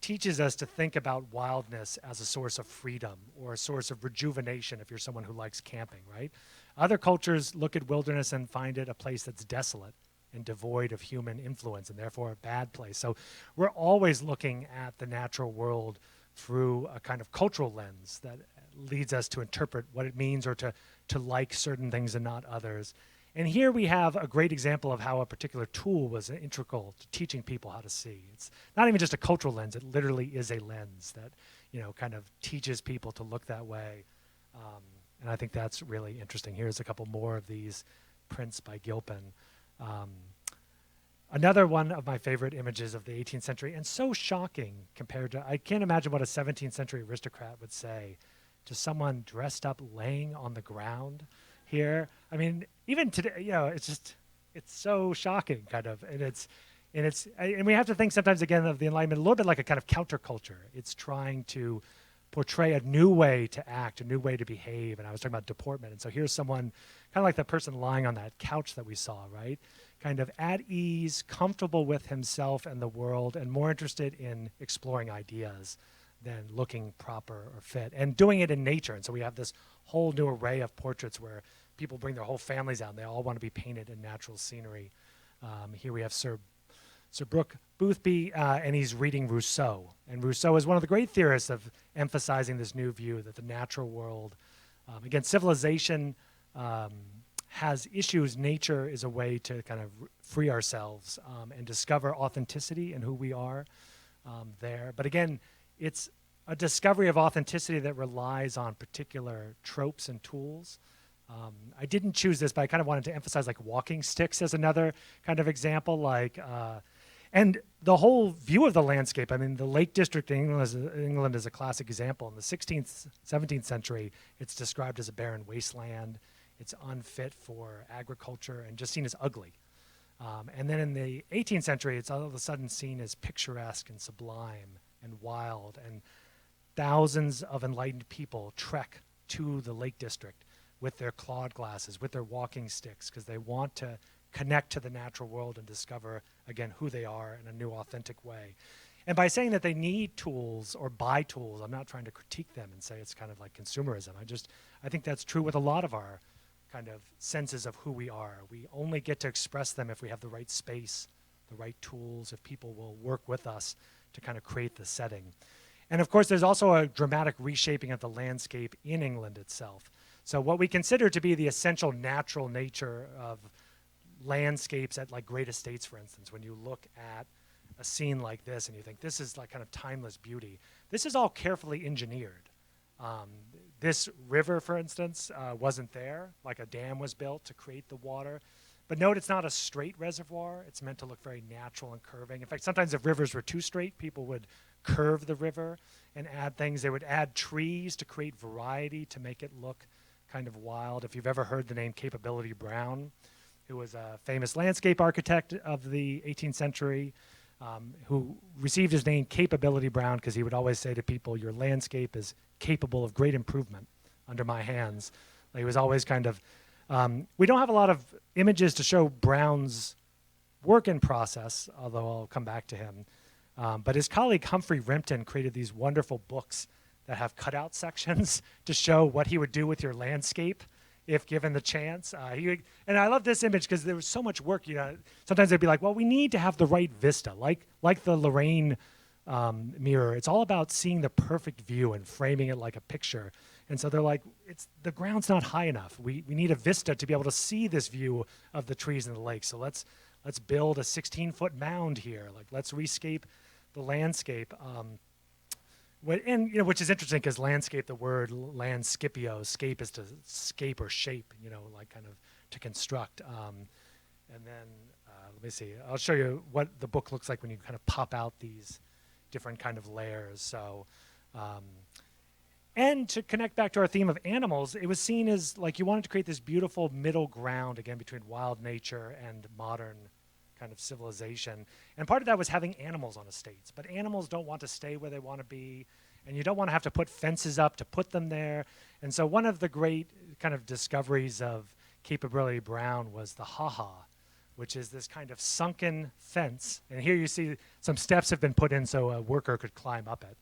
teaches us to think about wildness as a source of freedom or a source of rejuvenation if you're someone who likes camping, right? Other cultures look at wilderness and find it a place that's desolate and devoid of human influence and therefore a bad place. So we're always looking at the natural world through a kind of cultural lens that leads us to interpret what it means or to like certain things and not others. And here we have a great example of how a particular tool was integral to teaching people how to see. It's not even just a cultural lens, it literally is a lens that, kind of teaches people to look that way. And I think that's really interesting. Here's a couple more of these prints by Gilpin. Another one of my favorite images of the 18th century, and so shocking compared to, I can't imagine what a 17th century aristocrat would say to someone dressed up laying on the ground here. I mean, even today, it's so shocking, kind of, and we have to think sometimes again of the Enlightenment a little bit like a kind of counterculture. It's trying to portray a new way to act, a new way to behave, and I was talking about deportment. And so here's someone, kind of like the person lying on that couch that we saw, right? Kind of at ease, comfortable with himself and the world, and more interested in exploring ideas than looking proper or fit, and doing it in nature. And so we have this whole new array of portraits where people bring their whole families out and they all want to be painted in natural scenery. Here we have Sir Brooke Boothby, and he's reading Rousseau. And Rousseau is one of the great theorists of emphasizing this new view that the natural world, again, civilization has issues. Nature is a way to kind of free ourselves and discover authenticity in who we are there. But again, it's a discovery of authenticity that relies on particular tropes and tools. I didn't choose this, but I kind of wanted to emphasize like walking sticks as another kind of example, and the whole view of the landscape. I mean, the Lake District in England is a classic example. In the 16th, 17th century, it's described as a barren wasteland. It's unfit for agriculture and just seen as ugly. And then in the 18th century, it's all of a sudden seen as picturesque and sublime and wild. And thousands of enlightened people trek to the Lake District with their clawed glasses, with their walking sticks, because they want to connect to the natural world and discover, again, who they are in a new, authentic way. And by saying that they need tools or buy tools, I'm not trying to critique them and say it's kind of like consumerism. I think that's true with a lot of our kind of senses of who we are. We only get to express them if we have the right space, the right tools, if people will work with us to kind of create the setting. And of course, there's also a dramatic reshaping of the landscape in England itself. So what we consider to be the essential natural nature of landscapes at like great estates, for instance, when you look at a scene like this and you think this is like kind of timeless beauty, this is all carefully engineered. This river, for instance, wasn't there. Like a dam was built to create the water. But note, it's not a straight reservoir. It's meant to look very natural and curving. In fact, sometimes if rivers were too straight, people would curve the river and add things. They would add trees to create variety to make it look kind of wild. If you've ever heard the name Capability Brown, who was a famous landscape architect of the 18th century, who received his name Capability Brown because he would always say to people, your landscape is capable of great improvement under my hands. He was always kind of, we don't have a lot of images to show Brown's work in process, although I'll come back to him. But his colleague Humphrey Rimpton created these wonderful books that have cutout sections to show what he would do with your landscape if given the chance. And I love this image because there was so much work. Sometimes they'd be like, well, we need to have the right vista, like the Lorraine Mirror. It's all about seeing the perfect view and framing it like a picture. And so they're like, the ground's not high enough. We need a vista to be able to see this view of the trees and the lake. So let's build a 16-foot mound here. Like, let's rescape the landscape. Which is interesting because landscape, the word landscipio, scape is to scape or shape, like kind of to construct. And then let me see. I'll show you what the book looks like when you kind of pop out these different kind of layers. So, and to connect back to our theme of animals, it was seen as like you wanted to create this beautiful middle ground again between wild nature and modern kind of civilization. And part of that was having animals on estates. But animals don't want to stay where they want to be, and you don't want to have to put fences up to put them there. And so one of the great kind of discoveries of Capability Brown was the ha-ha, which is this kind of sunken fence. And here you see some steps have been put in so a worker could climb up it.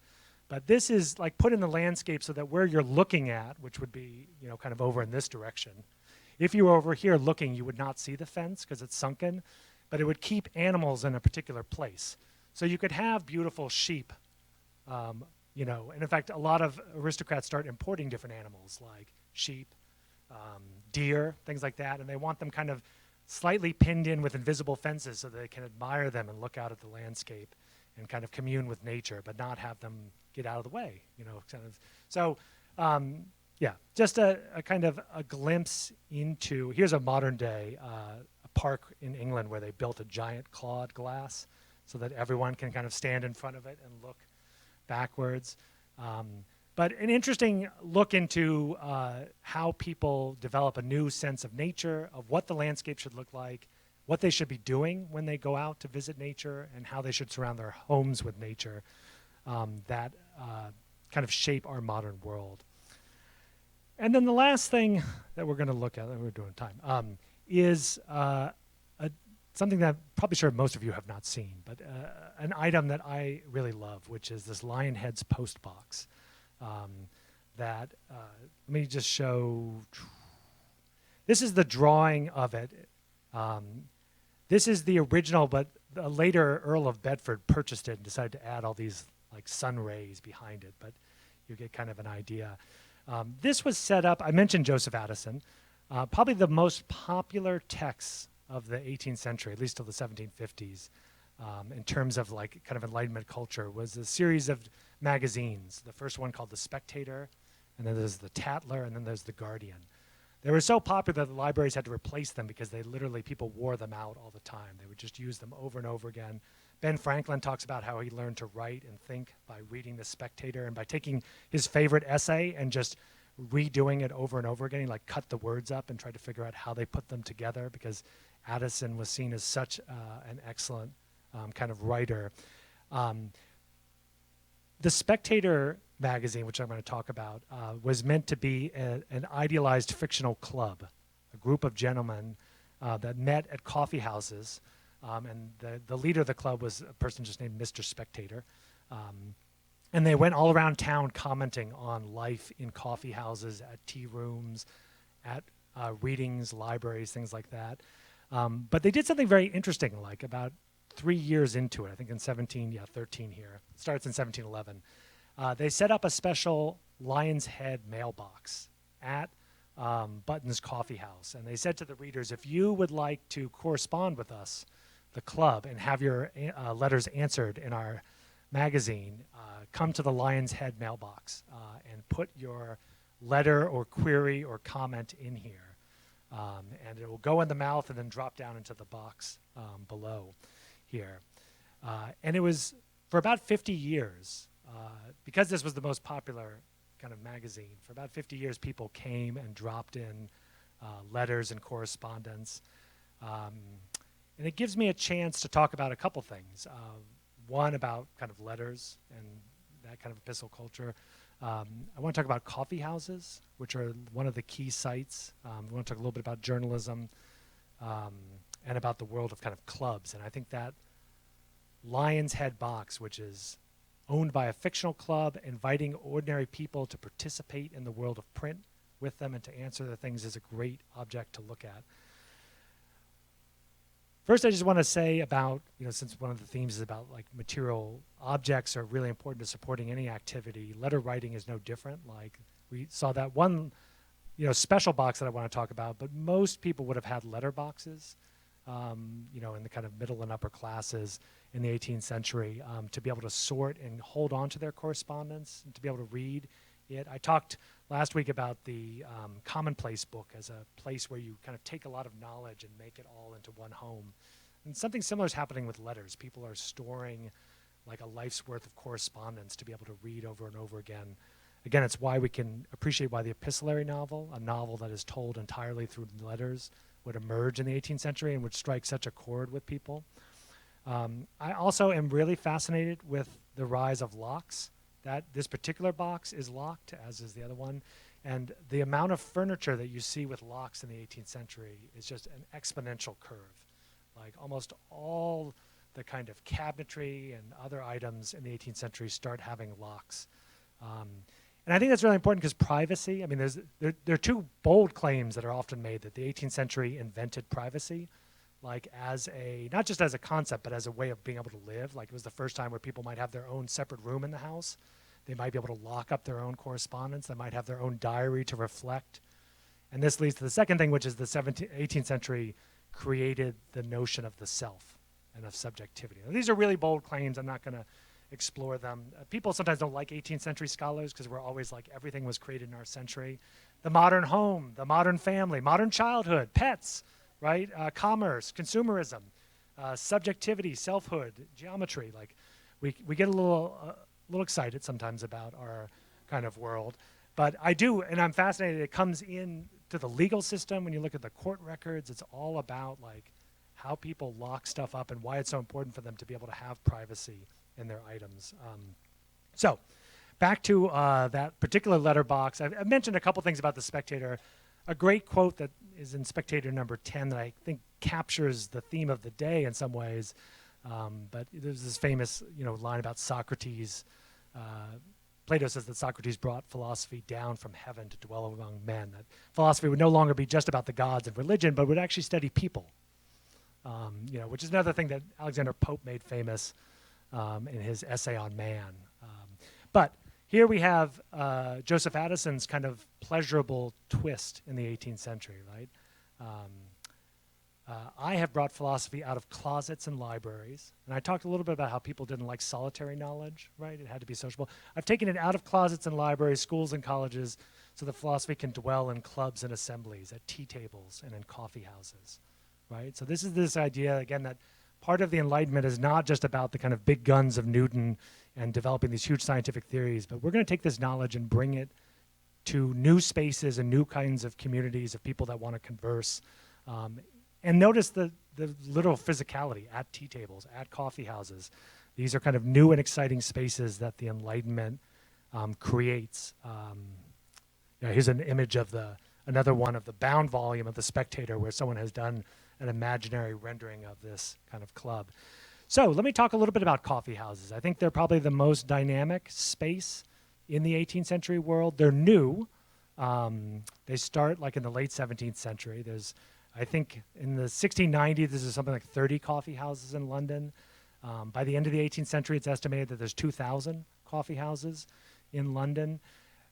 But this is like put in the landscape so that where you're looking at, which would be, kind of over in this direction, if you were over here looking, you would not see the fence because it's sunken. but it would keep animals in a particular place. So you could have beautiful sheep, you know, and in fact, a lot of aristocrats start importing different animals like sheep, deer, things like that, and they want them kind of slightly pinned in with invisible fences so that they can admire them and look out at the landscape and kind of commune with nature, but not have them get out of the way, you know, kind of. So, yeah, just a kind of a glimpse into, here's a modern day a park in England where they built a giant clawed glass so that everyone can kind of stand in front of it and look backwards. But an interesting look into how people develop a new sense of nature, of what the landscape should look like, what they should be doing when they go out to visit nature, and how they should surround their homes with nature that kind of shape our modern world. And then the last thing that we're going to look at, we're doing time, is something that I'm probably sure most of you have not seen, but an item that I really love, which is this lion head's post box. That let me just show. This is the drawing of it. This is the original, but a later Earl of Bedford purchased it and decided to add all these like sun rays behind it, but you get kind of an idea. This was set up, I mentioned Joseph Addison, probably the most popular text of the 18th century, at least till the 1750s, in terms of like kind of Enlightenment culture, was a series of magazines. The first one called the Spectator, and then there's the Tatler, and then there's the Guardian. They were so popular that the libraries had to replace them because they literally, people wore them out all the time. They would just use them over and over again. Ben Franklin talks about how he learned to write and think by reading the Spectator and by taking his favorite essay and just redoing it over and over again. He like cut the words up and tried to figure out how they put them together because Addison was seen as such an excellent kind of writer. The Spectator magazine, which I'm going to talk about, was meant to be an idealized fictional club, a group of gentlemen that met at coffee houses, and the leader of the club was a person just named Mr. Spectator. And they went all around town commenting on life in coffee houses, at tea rooms, at readings, libraries, things like that. But they did something very interesting, like about 3 years into it, I think in 13 here. It starts in 1711. They set up a special Lion's Head mailbox at Button's Coffee House. And they said to the readers, if you would like to correspond with us, the club, and have your letters answered in our magazine, come to the Lion's Head mailbox and put your letter or query or comment in here. And it will go in the mouth and then drop down into the box below here. And it was for about 50 years, because this was the most popular kind of magazine, for about 50 years people came and dropped in letters and correspondence. And it gives me a chance to talk about a couple things. One, about kind of letters and that kind of epistle culture. I want to talk about coffee houses, which are one of the key sites. We want to talk a little bit about journalism and about the world of kind of clubs. And I think that Lion's Head box, which is owned by a fictional club, inviting ordinary people to participate in the world of print with them and to answer the things, is a great object to look at. First, I just want to say about, since one of the themes is about like material objects are really important to supporting any activity, letter writing is no different. Like we saw that one, special box that I want to talk about, but most people would have had letter boxes, in the kind of middle and upper classes in the 18th century, to be able to sort and hold on to their correspondence and to be able to read it. I talked last week about the Commonplace book as a place where you kind of take a lot of knowledge and make it all into one home. And something similar is happening with letters. People are storing like a life's worth of correspondence to be able to read over and over again. Again, it's why we can appreciate why the epistolary novel, a novel that is told entirely through letters, would emerge in the 18th century and would strike such a chord with people. I also am really fascinated with the rise of locks. That this particular box is locked, as is the other one. And the amount of furniture that you see with locks in the 18th century is just an exponential curve. Like almost all the kind of cabinetry and other items in the 18th century start having locks. And I think that's really important because privacy, there are two bold claims that are often made that the 18th century invented privacy. like as a, not just as a concept, but as a way of being able to live. Like it was the first time where people might have their own separate room in the house. They might be able to lock up their own correspondence. They might have their own diary to reflect. And this leads to the second thing, which is the 18th century created the notion of the self and of subjectivity. Now, these are really bold claims. I'm not going to explore them. People sometimes don't like 18th century scholars because we're always like everything was created in our century. The modern home, the modern family, modern childhood, pets, right? Commerce, consumerism, subjectivity, selfhood, geometry. Like we get a little excited sometimes about our kind of world. But I do, and I'm fascinated, it comes in to the legal system. When you look at the court records, it's all about like how people lock stuff up and why it's so important for them to be able to have privacy in their items. So back to that particular letterbox. I've mentioned a couple things about the Spectator. A great quote that is in Spectator number 10 that I think captures the theme of the day in some ways. But there's this famous line about Socrates. Plato says that Socrates brought philosophy down from heaven to dwell among men, that philosophy would no longer be just about the gods and religion, but would actually study people, which is another thing that Alexander Pope made famous in his essay on man. But here we have Joseph Addison's kind of pleasurable twist in the 18th century, right? I have brought philosophy out of closets and libraries. And I talked a little bit about how people didn't like solitary knowledge, right? It had to be sociable. I've taken it out of closets and libraries, schools and colleges, so that philosophy can dwell in clubs and assemblies, at tea tables and in coffee houses, right? So this is this idea, again, that part of the Enlightenment is not just about the kind of big guns of Newton and developing these huge scientific theories, but we're going to take this knowledge and bring it to new spaces and new kinds of communities of people that want to converse. And notice the literal physicality at tea tables, at coffee houses. These are kind of new and exciting spaces that the Enlightenment creates. Here's an image of another one of the bound volume of the Spectator where someone has done an imaginary rendering of this kind of club. So let me talk a little bit about coffee houses. I think they're probably the most dynamic space in the 18th century world. They're new. They start like in the late 17th century. There's, I think in the 1690s, this is something like 30 coffee houses in London. By the end of the 18th century, it's estimated that there's 2,000 coffee houses in London.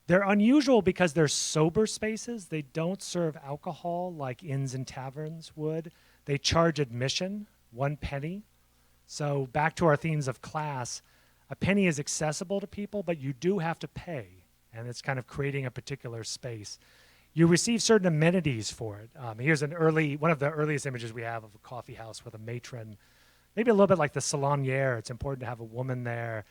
They're unusual because they're sober spaces. They don't serve alcohol like inns and taverns would. They charge admission, 1 penny. So back to our themes of class, a penny is accessible to people, but you do have to pay, and it's kind of creating a particular space. You receive certain amenities for it. Here's one of the earliest images we have of a coffee house with a matron, maybe a little bit like the saloniere. It's important to have a woman there,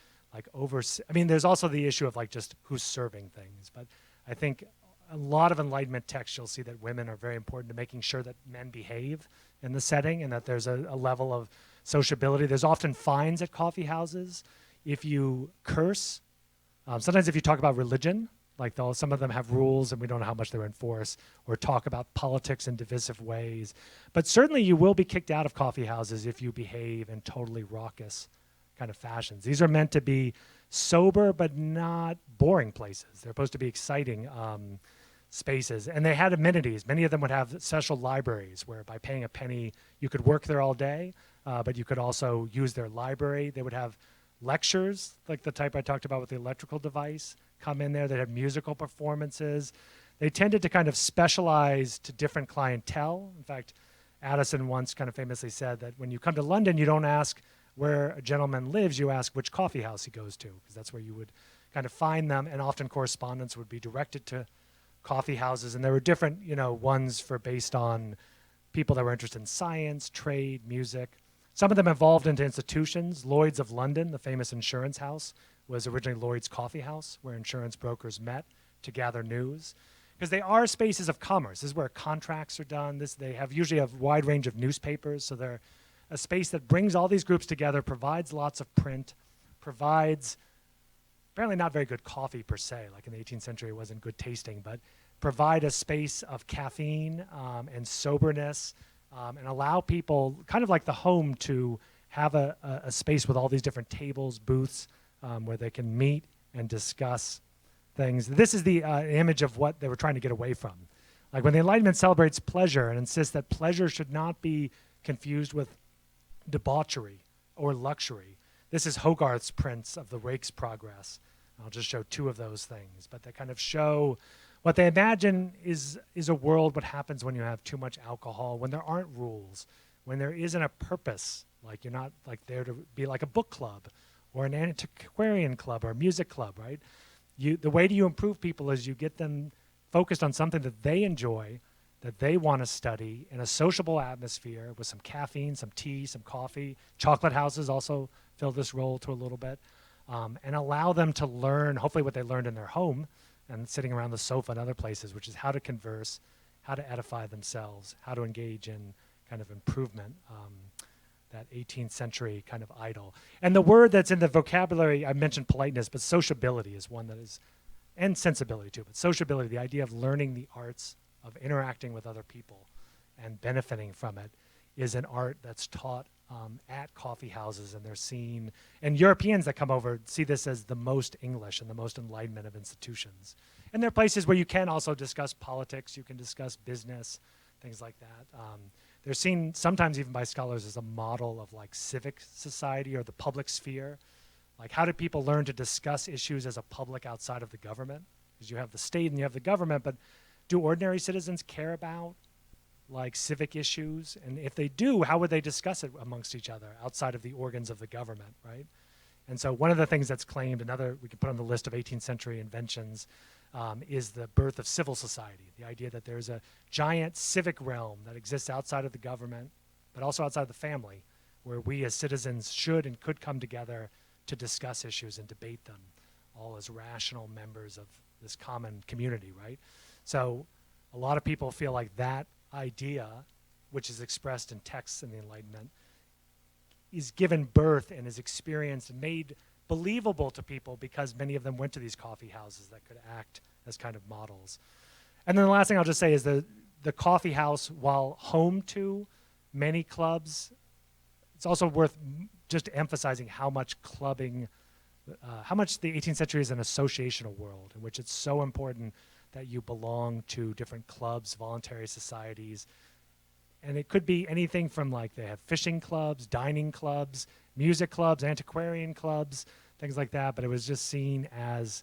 there's also the issue of like just who's serving things. But I think a lot of Enlightenment texts, you'll see that women are very important to making sure that men behave in the setting and that there's a level of sociability. There's often fines at coffee houses if you curse. Sometimes if you talk about religion, some of them have rules and we don't know how much they're enforced, or talk about politics in divisive ways. But certainly you will be kicked out of coffee houses if you behave in totally raucous kind of fashions. These are meant to be sober but not boring places. They're supposed to be exciting spaces. And they had amenities. Many of them would have special libraries where by paying a penny you could work there all day, but you could also use their library. They would have lectures, like the type I talked about with the electrical device, come in there. They'd have musical performances. They tended to kind of specialize to different clientele. In fact, Addison once kind of famously said that when you come to London, you don't ask where a gentleman lives, you ask which coffee house he goes to, because that's where you would kind of find them, and often correspondence would be directed to coffee houses. And there were different, ones based on people that were interested in science, trade, music. Some of them evolved into institutions. Lloyd's of London, the famous insurance house, was originally Lloyd's Coffee House, where insurance brokers met to gather news. Because they are spaces of commerce. This is where contracts are done. They have usually a wide range of newspapers, so they're a space that brings all these groups together, provides lots of print, provides apparently not very good coffee per se, like in the 18th century it wasn't good tasting, but provide a space of caffeine and soberness, and allow people, kind of like the home, to have a space with all these different tables, booths, where they can meet and discuss things. This is the image of what they were trying to get away from. Like when the Enlightenment celebrates pleasure and insists that pleasure should not be confused with debauchery or luxury. This is Hogarth's prints of the Rake's Progress. I'll just show two of those things, but they kind of show what they imagine is a world, what happens when you have too much alcohol, when there aren't rules, when there isn't a purpose, like you're not like there to be like a book club or an antiquarian club or a music club, right? The way you improve people is you get them focused on something that they enjoy, that they want to study in a sociable atmosphere with some caffeine, some tea, some coffee. Chocolate houses also fill this role to a little bit, and allow them to learn, hopefully what they learned in their home and sitting around the sofa and other places, which is how to converse, how to edify themselves, how to engage in kind of improvement, that 18th century kind of idol. And the word that's in the vocabulary, I mentioned politeness, but sociability is one that is, and sensibility too, but sociability, the idea of learning the arts of interacting with other people and benefiting from it, is an art that's taught at coffee houses, and they're seen, and Europeans that come over see this as the most English and the most Enlightenment of institutions. And there are places where you can also discuss politics, you can discuss business, things like that. They're seen sometimes even by scholars as a model of like civic society or the public sphere. Like, how do people learn to discuss issues as a public outside of the government? Because you have the state and you have the government, but do ordinary citizens care about like civic issues? And if they do, how would they discuss it amongst each other outside of the organs of the government, right? And so one of the things that's claimed, another we can put on the list of 18th century inventions, is the birth of civil society, the idea that there's a giant civic realm that exists outside of the government, but also outside of the family, where we as citizens should and could come together to discuss issues and debate them, all as rational members of this common community, right? So a lot of people feel like that idea, which is expressed in texts in the Enlightenment, is given birth and is experienced and made believable to people because many of them went to these coffee houses that could act as kind of models. And then the last thing I'll just say is the coffee house, while home to many clubs, it's also worth just emphasizing how much clubbing, how much the 18th century is an associational world in which it's so important that you belong to different clubs, voluntary societies. And it could be anything from like they have fishing clubs, dining clubs, music clubs, antiquarian clubs, things like that. But it was just seen as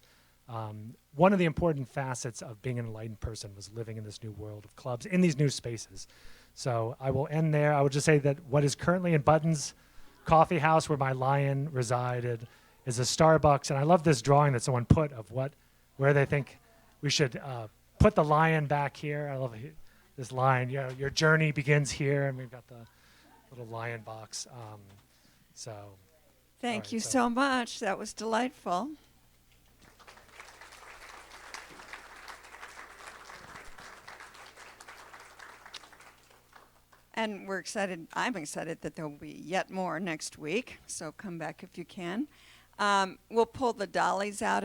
one of the important facets of being an enlightened person was living in this new world of clubs, in these new spaces. So I will end there. I would just say that what is currently in Button's Coffee House, where my lion resided, is a Starbucks. And I love this drawing that someone put of where they think we should put the lion back here. I love this lion. You know, your journey begins here, and we've got the little lion box. Thank you so much. That was delightful. And we're excited. I'm excited that there will be yet more next week. So come back if you can. We'll pull the dollies out